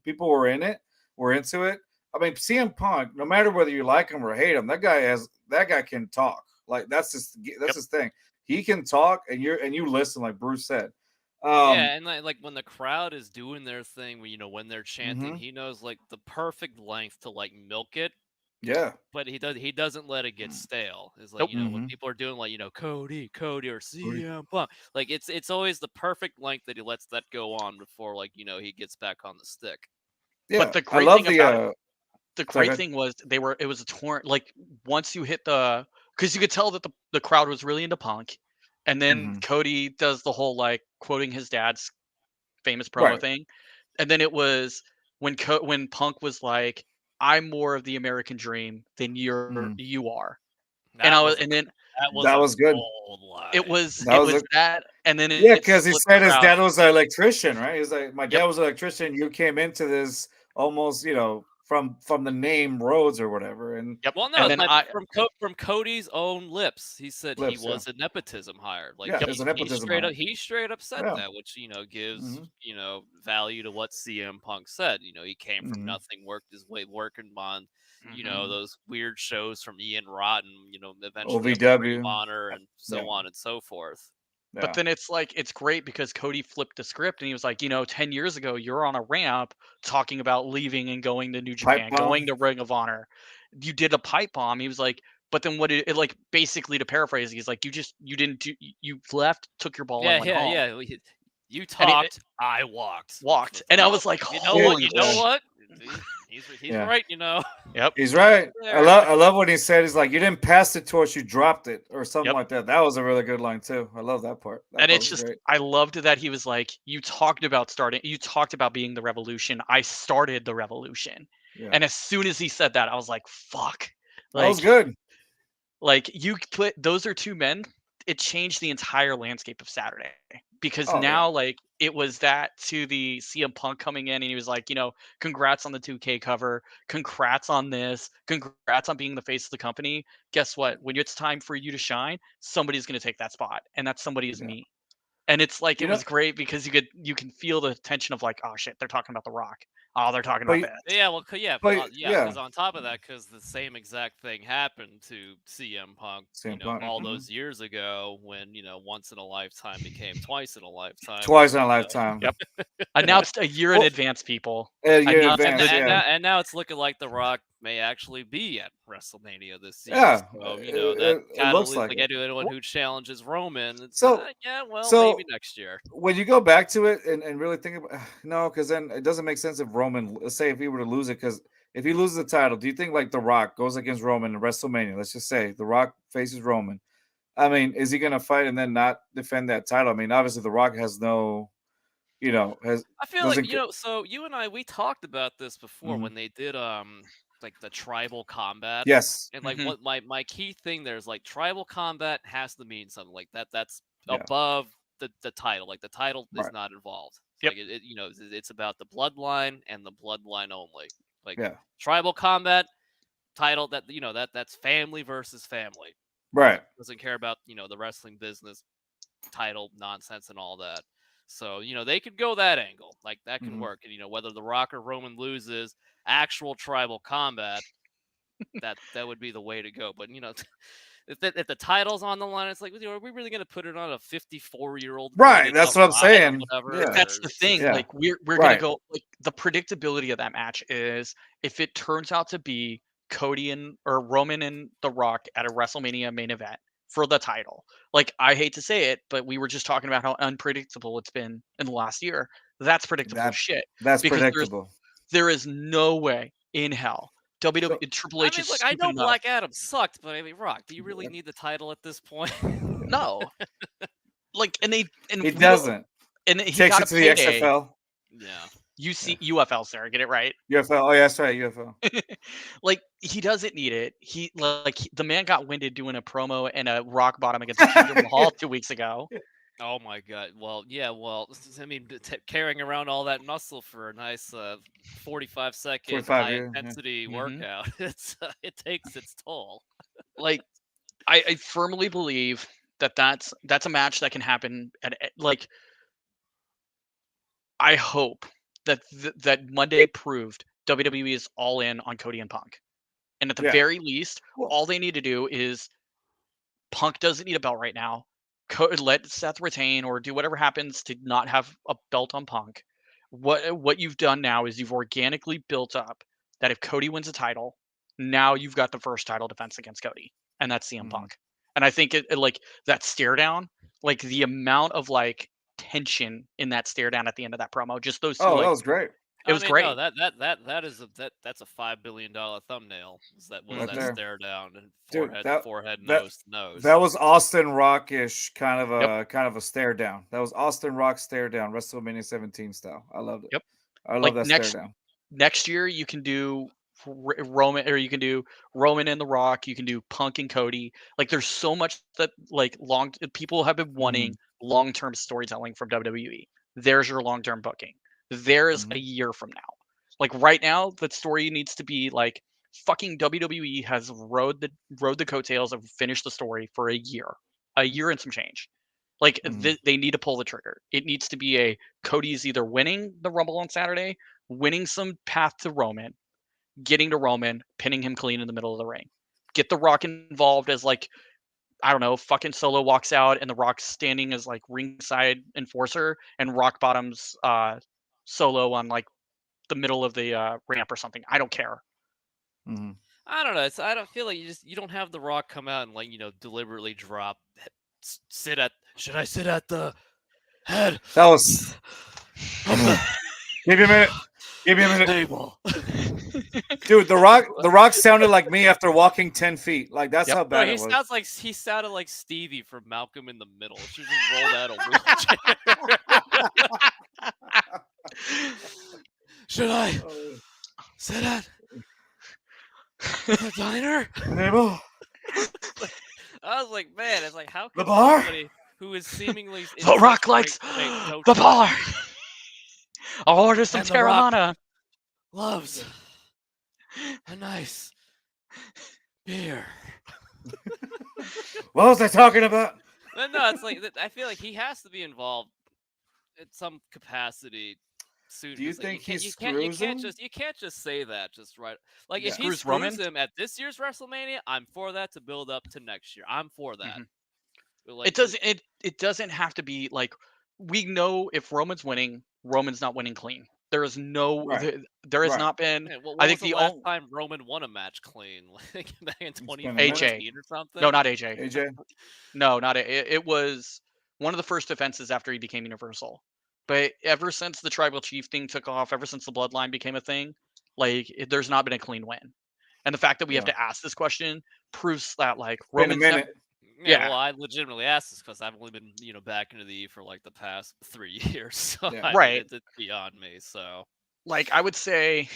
People were into it. I mean, CM Punk, no matter whether you like him or hate him, that guy can talk. Like that's his thing. He can talk, and you listen, like Bruce said. And like when the crowd is doing their thing, when they're chanting, he knows like the perfect length to like milk it. Yeah, but he doesn't let it get stale. It's like when people are doing like Cody or CM Punk, like it's always the perfect length that he lets that go on before like he gets back on the stick. Yeah, but the great thing about it, the great thing was it was a torrent. Like once you hit because you could tell that the crowd was really into Punk, and then Cody does the whole like quoting his dad's famous promo thing, and then it was when Punk was like, I'm more of the American dream than you are. That was good. It was that, and then because he said his dad was an electrician, right? He's like, my dad was an electrician. You came into this almost, from the name Rhodes or whatever. And well, no, and then from Cody's own lips, he said he was a nepotism hire. Like he straight up said that, which gives value to what CM Punk said. He came from nothing, worked his way working on those weird shows from Ian Rotten, eventually OVW Honor and so on and so forth. Yeah. But then it's great because Cody flipped the script and he was like, 10 years ago, you're on a ramp talking about leaving and going to New Japan, going to Ring of Honor. You did a pipe bomb. He was like, but then what it like basically to paraphrase, he's like, you left, took your ball and went home. Yeah. You talked, I walked. And I was like, you know what? He's right, Yep. He's right. I love what he said. He's like, you didn't pass the torch, you dropped it, or something like that. That was a really good line too. I love that part. And it's just, I loved that he was like, you talked about being the revolution. I started the revolution. Yeah. And as soon as he said that, I was like, fuck. That was good. Like those are two men. It changed the entire landscape of Saturday because now like it was that to the CM Punk coming in and he was like, congrats on the 2K cover, congrats on this, congrats on being the face of the company. Guess what? When it's time for you to shine, somebody's going to take that spot, and that somebody is me. And it's like it was great because you can feel the tension of like, oh shit, they're talking about The Rock. Oh, they're talking about that. Yeah, well, because on top of that, because the same exact thing happened to CM Punk, all those years ago when once in a lifetime became twice in a lifetime. Twice in a lifetime. Yep. Announced a year in advance, people. A year in advance, and now it's looking like The Rock may actually be at WrestleMania this season. Yeah, so, that kind of looks like anyone who challenges Roman. Maybe next year. When you go back to it and really think about because then it doesn't make sense if Roman, let's say if he were to lose it, because if he loses the title, do you think like The Rock goes against Roman in WrestleMania? Let's just say The Rock faces Roman. I mean, is he going to fight and then not defend that title? I mean, obviously The Rock has no. I feel like so you and I we talked about this before when they did like the tribal combat. Yes. And like Mhm. what my key thing there is like tribal combat has to mean something like that. That's Yeah. above the title. Like the title is Right. not involved. Yep. Like it's about the bloodline and the bloodline only. Like Yeah. tribal combat title that's family versus family. Right. Doesn't care about the wrestling business title nonsense and all that. So they could go that angle. Like that can Mhm. work. And whether The Rock or Roman loses, actual tribal combat, that would be the way to go. But if the title's on the line, it's like, are we really going to put it on a 54-year-old? Right. That's what I'm saying. Whatever. Yeah. That's the thing. Yeah. Like we're gonna Right. go. Like the predictability of that match is if it turns out to be Cody or Roman and The Rock at a WrestleMania main event for the title. Like I hate to say it, but we were just talking about how unpredictable it's been in the last year. That's predictable as shit. That's Because predictable. there is no way in hell WWE Triple H is look, I stupid know enough. Black Adam sucked, but I mean, Rock, do you really need the title at this point? No. Like He doesn't. And he Takes got it a to the payday. XFL. Yeah. UFL, sir. Get it right. UFL. Oh yeah, that's right. UFL. Like he doesn't need it. The man got winded doing a promo and a rock bottom against Jinder Mahal 2 weeks ago. Oh my God. Well, yeah. Well, I mean, carrying around all that muscle for a nice 45-second 45, high yeah. intensity workout, it takes its toll. Like I firmly believe that's a match that can happen at like. I hope that that Monday proved WWE is all in on Cody and Punk, and at the Yeah. very least, Well- all they need to do is Punk doesn't need a belt right now. Let Seth retain or do whatever happens to not have a belt on Punk. What you've done now is you've organically built up that if Cody wins a title, now you've got the first title defense against Cody, and that's CM Mhm. Punk. And I think it like that stare down, like the amount of like tension in that stare down at the end of that promo, just those two. Oh, like, that was great. it was great. No, that's a $5 billion thumbnail. That was Right that there. stare down and Dude, forehead, that- nose to nose. That was Austin Rock-ish kind of a Yep. stare down. That was Austin Rock stare down, WrestleMania 17 style. I loved it. Yep. I love Like, that stare down. Next year you can do Roman, or you can do Roman and The Rock. You can do Punk and Cody. Like there's so much that like people have been wanting long-term storytelling from WWE. There's your long-term booking. There's a year from now. Like right now, the story needs to be like fucking WWE has rode the coattails and finished the story for a year and some change. Like they need to pull the trigger. It needs to be a Cody's either winning the Rumble on Saturday, winning some path to Roman, getting to Roman, pinning him clean in the middle of the ring. Get The Rock involved as like, I don't know, fucking Solo walks out and The Rock's standing as like ringside enforcer and Rock bottoms Solo on like the middle of the ramp or something. I don't care. Mm-hmm. I don't know. I don't feel like you don't have The Rock come out and like deliberately drop. Should I sit at the head? That was. Give me a minute. Table. Dude, The Rock sounded like me after walking 10 feet. Like that's how bad it was. He sounded like Stevie from Malcolm in the Middle. She just rolled out a wheelchair. Should I sit at the diner? I was like, man, it's like, how can somebody who is seemingly The Rock likes the bar. I'll order some Terramana. Loves a nice beer. What was I talking about? No, it's like I feel like he has to be involved in some capacity soon. Do you think he screws him? You can't just say that just right. Like Yeah. if he Screws screws Roman? him at this year's WrestleMania, I'm for that to build up to next year. I'm for that. Mhm. But, like, It doesn't have to be like, we know if Roman's winning, Roman's not winning clean. There is no there has not been. man, what I was think the last time Roman won a match clean? Like back in been a 2014 or something? No, not AJ. AJ? No, not it was one of the first defenses after he became Universal. But ever since the Tribal Chief thing took off, ever since the Bloodline became a thing, like there's not been a clean win. And the fact that we have to ask this question proves that like Been a Roman's minute. Yeah. Well, I legitimately asked this because I've only been, back into the E for like the past 3 years. So Yeah. I mean, Right. it's beyond me. So like I would say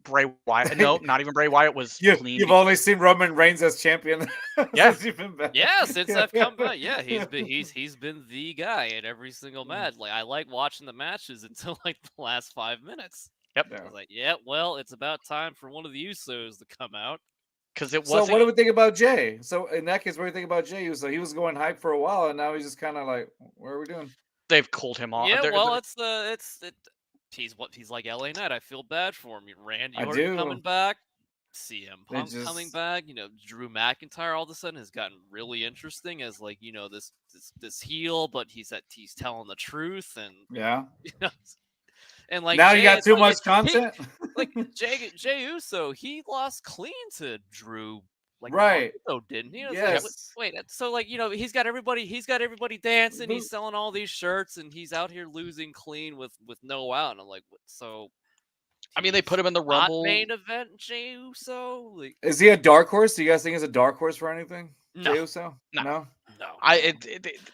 Bray Wyatt. No, not even Bray Wyatt was clean. You've only seen Roman Reigns as champion. Yeah. Since you've been back. Yeah, since I've come back, yeah, he's been the guy in every single match. Like I like watching the matches until like the last 5 minutes. Yep. I was like, yeah, well, it's about time for one of the Usos to come out. Because it So wasn't. what do we think about Jay? So in that case, what do you think about Jay Uso? He was going hype for a while, and now he's just kind of like, what are we doing? They've cooled him off. Yeah, well, he's like LA Knight. I feel bad for him. Randy I Orton do. coming back, CM They Punk coming just- back. Drew McIntyre all of a sudden has gotten really interesting as like this heel, but he's telling the truth, and Yeah. and like Now Jay, you got it's too like, much content. like Jay Uso, he lost clean to Drew. Like Right. Uso didn't he? It's Yes. like, wait, so like he's got everybody dancing. He's selling all these shirts, and he's out here losing clean with no out. And I'm like, so. I mean, they put him in the Not Rumble. main event, Jey Uso. Like, Is he a dark horse? Do you guys think he's a dark horse for anything? No. Jey Uso? No. No. no.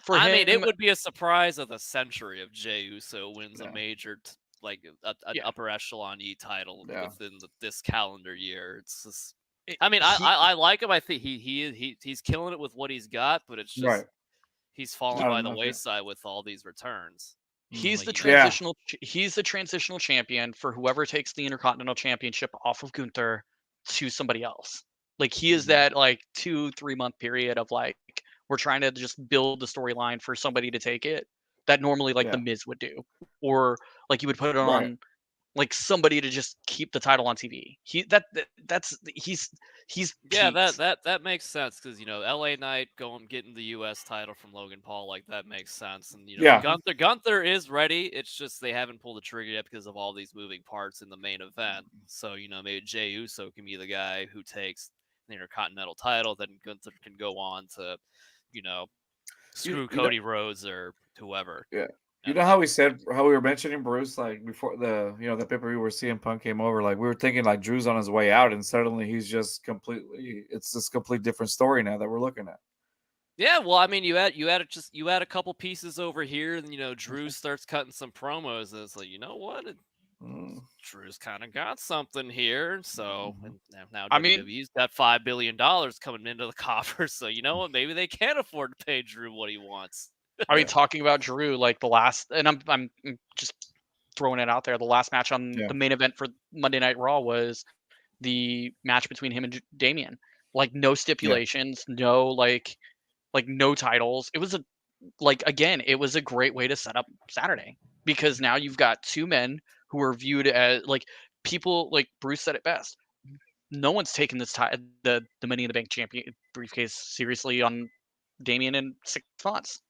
For him, I mean, it would be a surprise of the century if Jey Uso wins Yeah. a major, an Yeah. upper echelon E title Yeah. within this calendar year. It's just. It- I mean, he- I like him. I think he's killing it with what he's got, but it's just Right. he's fallen I by don't the know if wayside with all these returns. He's the Like, you know, transitional. He's the transitional champion for whoever takes the Intercontinental Championship off of Gunther to somebody else. Like he is that like 2-3 month period of like we're trying to just build the storyline for somebody to take it that normally like the Yeah. Miz would do, or like you would put it on Right. like somebody to just keep the title on TV. He's yeah, peaked. that makes sense because LA Knight getting the U.S. title from Logan Paul, like that makes sense. And Yeah. Gunther is ready. It's just they haven't pulled the trigger yet because of all these moving parts in the main event. So maybe Jey Uso can be the guy who takes the Intercontinental title, then Gunther can go on to screw Cody Rhodes or whoever. Yeah. You know how we were mentioning Bruce like before the the pay-per-view where CM Punk came over, like we were thinking like Drew's on his way out, and suddenly he's just it's this complete different story now that we're looking at. Yeah, well, I mean, you add a couple pieces over here, and Drew starts cutting some promos, and it's like, you know what, Drew's kind of got something here. So and now I mean- WWE's got $5 billion coming into the coffers, so you know what, maybe they can't afford to pay Drew what he wants. I mean, talking about Drew, like the last, and I'm just throwing it out there. The last match on Yeah. the main event for Monday Night Raw was the match between him and Damian. Like no stipulations, no like no titles. It was it was a great way to set up Saturday because now you've got two men who are viewed as like people like Bruce said it best. No one's taken this the Money in the Bank champion briefcase seriously on Damian in 6 months.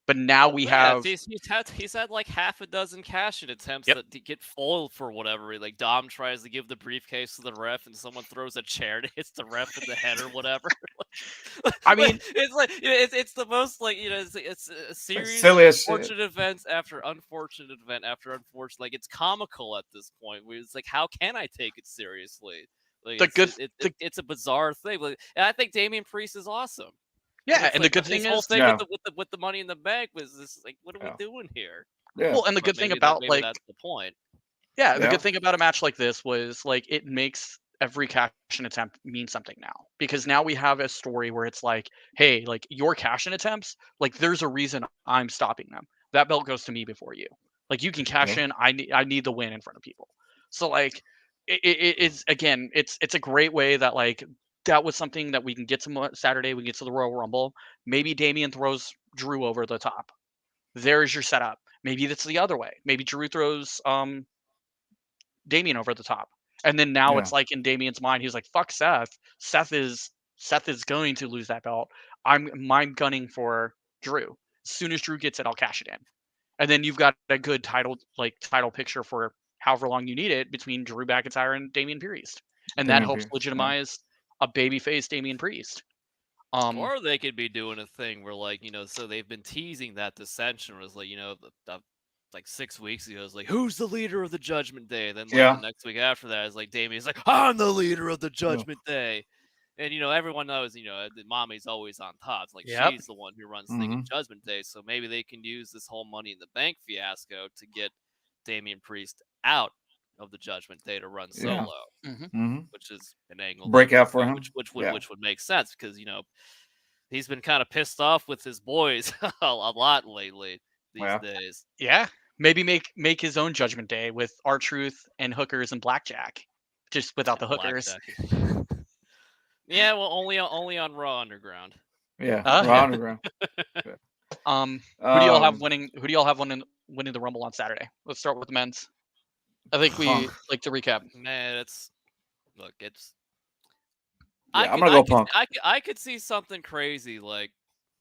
But now we have he's had like half a dozen cash-in attempts Yep. that get foiled for whatever. Like Dom tries to give the briefcase to the ref, and someone throws a chair and hits the ref in the head or whatever. I mean, it's like it's the most like it's a series of silliest shit. unfortunate events after unfortunate event after unfortunate. Like it's comical at this point. Where it's like, how can I take it seriously? Like it's a bizarre thing. Like, and I think Damian Priest is awesome. yeah, and the Like, good this thing whole is thing Yeah. with the Money in the Bank was this like, what are Yeah. we doing here? Yeah. well, and the But good thing maybe about maybe like that's the point. yeah, the Yeah. good thing about a match like this was like it makes every cash-in attempt mean something now because now we have a story where it's like, hey, like your cash-in attempts, like there's a reason I'm stopping them. That belt goes to me before you. Like you can cash in. I need the win in front of people. So like it's again, it's a great way that like that was something that we can get to Saturday. We can get to the Royal Rumble. Maybe Damian throws Drew over the top. There's your setup. Maybe that's the other way. Maybe Drew throws Damian over the top. And then now it's like in Damian's mind, he's like, fuck Seth. Seth is going to lose that belt. I'm gunning for Drew. As soon as Drew gets it, I'll cash it in. And then you've got a good title picture for however long you need it between Drew McIntyre and Damian Priest. And that Damian helps Priest, legitimize a babyface Damian Priest. Or they could be doing a thing where like, so they've been teasing that dissension was like, like 6 weeks ago, it's like, who's the leader of the Judgment Day? Then like the next week after that, it's like Damian's like, I'm the leader of the Judgment Day. And everyone knows, the mommy's always on top. It's like she's the one who runs thinking Judgment Day. So maybe they can use this whole Money in the Bank fiasco to get Damian Priest out of the Judgment Day to run Yeah. solo, which is an angle Breakout for him. which would make sense because he's been kind of pissed off with his boys a lot lately these days. Yeah, maybe make his own Judgment Day with R-Truth and hookers and Blackjack, just without the hookers. Yeah, well, only on Raw Underground. Yeah, Raw Underground. Who do y'all have winning? Who do y'all have winning the Rumble on Saturday? Let's start with the men's. I think we like to recap. Man, it's. I'm gonna go Punk. I could see something crazy like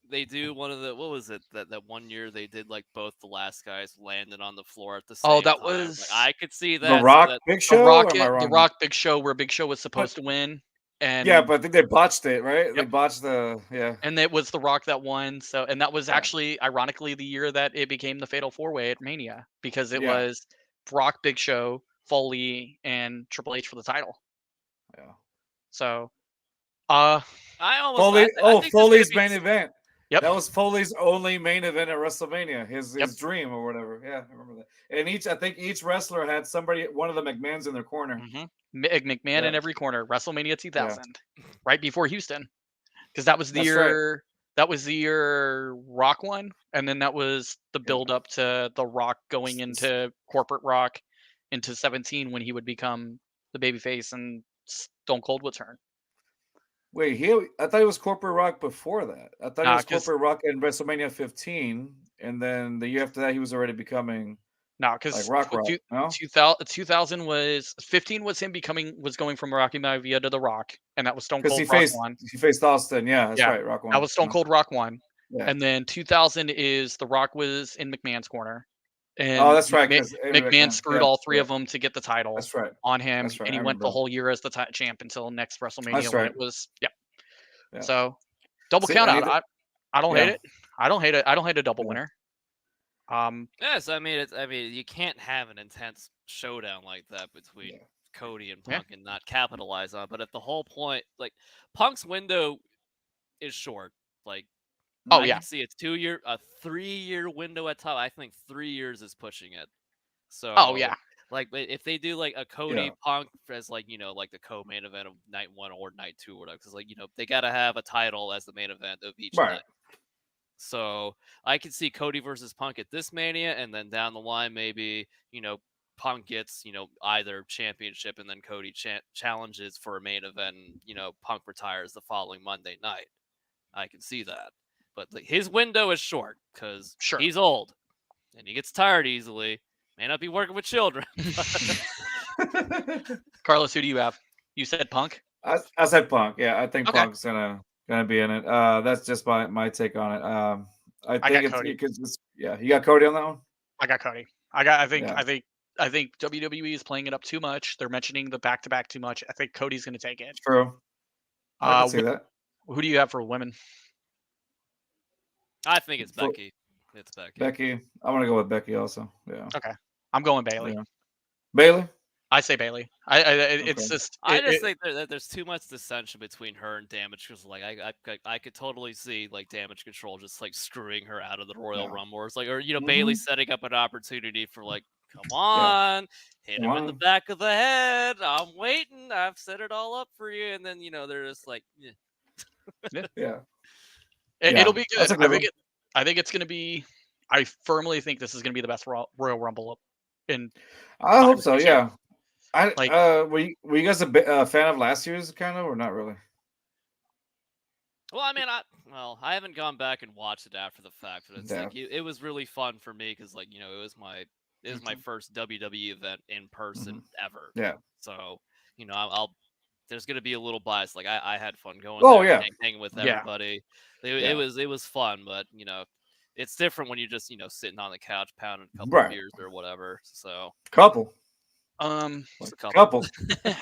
they do one of the what was it that one year they did like both the last guys landed on the floor at the same time. Oh, that was I could see that. The Rock Big Show. The Rock Big Show where Big Show was supposed to win. And yeah, but I think they botched it, right? Yep. They botched and it was The Rock that won. So, and that was actually, ironically, the year that it became the Fatal 4-Way at Mania because it was Rock, Big Show, Foley, and Triple H for the title. Yeah. So, Foley's main event. Yep. That was Foley's only main event at WrestleMania. His dream or whatever. Yeah, I remember that. And I think each wrestler had one of the McMahons in their corner. McMahon in every corner. WrestleMania 2000, right before Houston, because that was the year. Right. That was the year Rock won, and then that was the build up to The Rock going into corporate Rock into 17 when he would become the babyface and Stone Cold would turn. Wait, I thought it was corporate Rock before that. I thought it was corporate Rock in WrestleMania 15, and then the year after that he was already becoming. No, because like Rock. 2000 was 15 was him was going from Rocky Maivia to The Rock, and that was Stone Cold Rock one. He faced Austin, that's right. Rock one. That was Stone Cold Rock one, and then 2000 is The Rock was in McMahon's corner, and that's right. McMahon screwed all three of them to get the title. That's right. On him, and he went the whole year as the champ until next WrestleMania when it was So double count out. I don't hate it. I don't hate it. I don't hate a double winner. Yes, I mean you can't have an intense showdown like that between Cody and Punk and not capitalize on it. But at the whole point, like Punk's window is short. Like I can see it's a 3-year window at top. I think 3 years is pushing it. So like if they do like a Cody Punk as like like the co-main event of night 1 or night 2 or whatever, because like they gotta have a title as the main event of each night. So I could see Cody versus Punk at this Mania, and then down the line, maybe, Punk gets, either championship and then Cody challenges for a main event and, Punk retires the following Monday night. I can see that. But his window is short because he's old and he gets tired easily. May not be working with children. Carlos, who do you have? You said Punk? I said Punk. Yeah, I think Punk's gonna be in it. That's just my take on it. I think it's Cody. You got Cody on that one. I got Cody. I think WWE is playing it up too much. They're mentioning the back-to-back too much. I think Cody's going to take it. True. I can see that. Who do you have for women? I think it's Becky. It's Becky. Becky. I'm gonna go with Becky also. Yeah. Okay. I'm going Bayley. Yeah. Bayley. I say Bayley. It's just. I just think that there's too much dissension between her and Damage because, like, I could totally see like Damage Control just like screwing her out of the Royal Rumble, or it's like, or Bayley setting up an opportunity for like, come on, hit him in the back of the head. I'm waiting. I've set it all up for you, and then they're just like, It'll be good. I think it's gonna be. I firmly think this is gonna be the best Royal Rumble in. I hope so. Yeah. Were you guys a fan of last year's kind of, or not really? Well, I mean, I haven't gone back and watched it after the fact, but it's like it was really fun for me because, like, it was my first WWE event in person ever. Yeah. So there's gonna be a little bias. Like I had fun going. And hanging with everybody. It was fun, but it's different when you're just sitting on the couch pounding a couple of beers or whatever. So couple. Just a couple.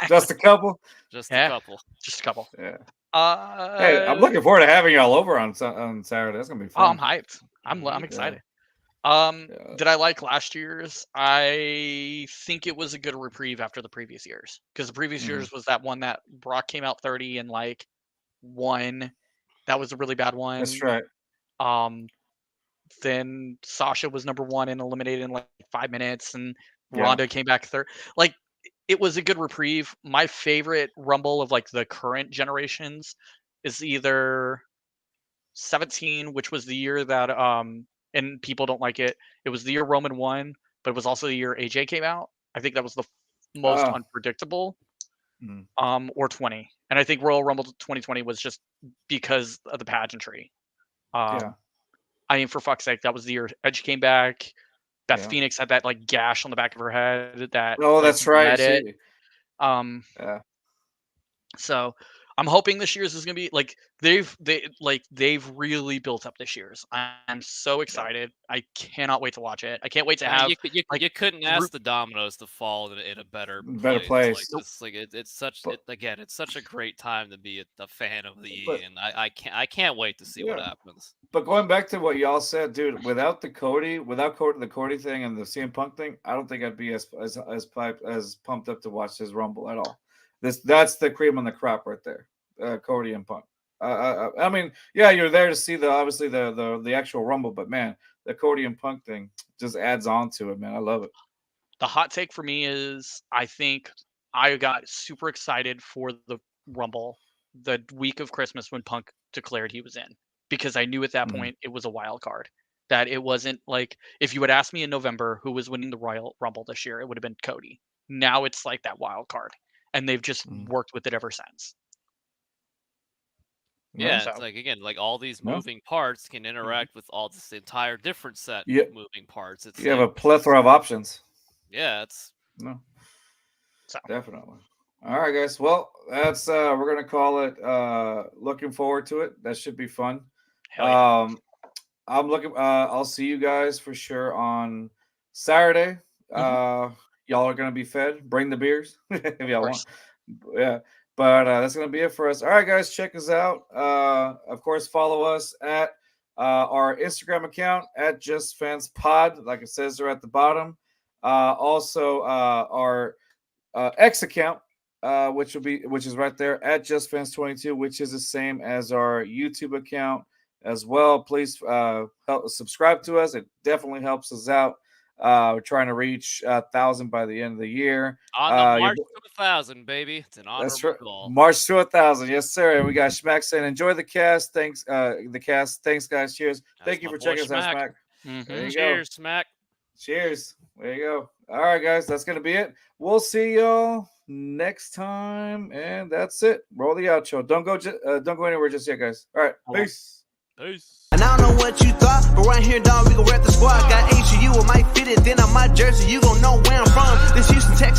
Just a couple. Just a couple. Just a couple. Yeah. Hey, I'm looking forward to having y'all over on Saturday. That's gonna be fun. Oh, I'm hyped. I'm excited. Did I like last year's? I think it was a good reprieve after the previous years, because the previous years was that one that Brock came out 30 and like won. That was a really bad one. That's right. Then Sasha was number 1 and eliminated in like 5 minutes, and Ronda came back third. Like it was a good reprieve. My favorite Rumble of like the current generations is either 17, which was the year that and people don't like it. It was the year Roman won, but it was also the year AJ came out. I think that was the most unpredictable. Or 20. And I think Royal Rumble 2020 was just because of the pageantry. I mean, for fuck's sake, that was the year Edge came back. Beth Phoenix had that like gash on the back of her head. That's right. So I'm hoping this year's is gonna be like they've really built up this year's. I'm so excited. I cannot wait to watch it. I can't wait to have. You couldn't ask the dominoes to fall in a better place. It's such a great time to be a fan of the E, and I can't wait to see what happens. But going back to what y'all said, dude, without the Cody thing and the CM Punk thing, I don't think I'd be as pumped up to watch his Rumble at all. That's the cream on the crop right there, Cody and Punk. I mean, yeah, you're there to see the actual Rumble, but man, the Cody and Punk thing just adds on to it, man. I love it. The hot take for me is I think I got super excited for the Rumble the week of Christmas when Punk declared he was in, because I knew at that point it was a wild card. That it wasn't like if you had asked me in November who was winning the Royal Rumble this year, it would have been Cody. Now it's like that wild card. And they've just worked with it ever since. Yeah, it's like again, like all these moving parts can interact with all this entire different set of moving parts. It's you have a plethora of options. Yeah, definitely. All right, guys. Well, that's we're gonna call it. Looking forward to it. That should be fun. I'm looking. I'll see you guys for sure on Saturday. Y'all are going to be fed. Bring the beers if y'all want. Yeah. But that's going to be it for us. All right, guys. Check us out. Of course, follow us at our Instagram account at JustFansPod. Like it says there at the bottom. Also, our X account, which is right there at JustFans22, which is the same as our YouTube account as well. Please help subscribe to us. It definitely helps us out. We're trying to reach 1,000 by the end of the year. On the march to 1,000, baby. It's an honorable goal. March to 1,000, yes, sir. And we got Schmack saying, "Enjoy the cast." Thanks, the cast. Thanks, guys. Cheers. Thank you for checking us out, Schmack. There you Cheers, go. Schmack. Cheers. There you go. All right, guys. That's gonna be it. We'll see y'all next time, and that's it. Roll the outro. Don't go anywhere just yet, guys. All right. Peace. And I don't know what you thought, but right here, dog, we gon' rep the squad. Got HU, I might fit it, then on my jersey, you gon' know where I'm from. This Houston, Texas.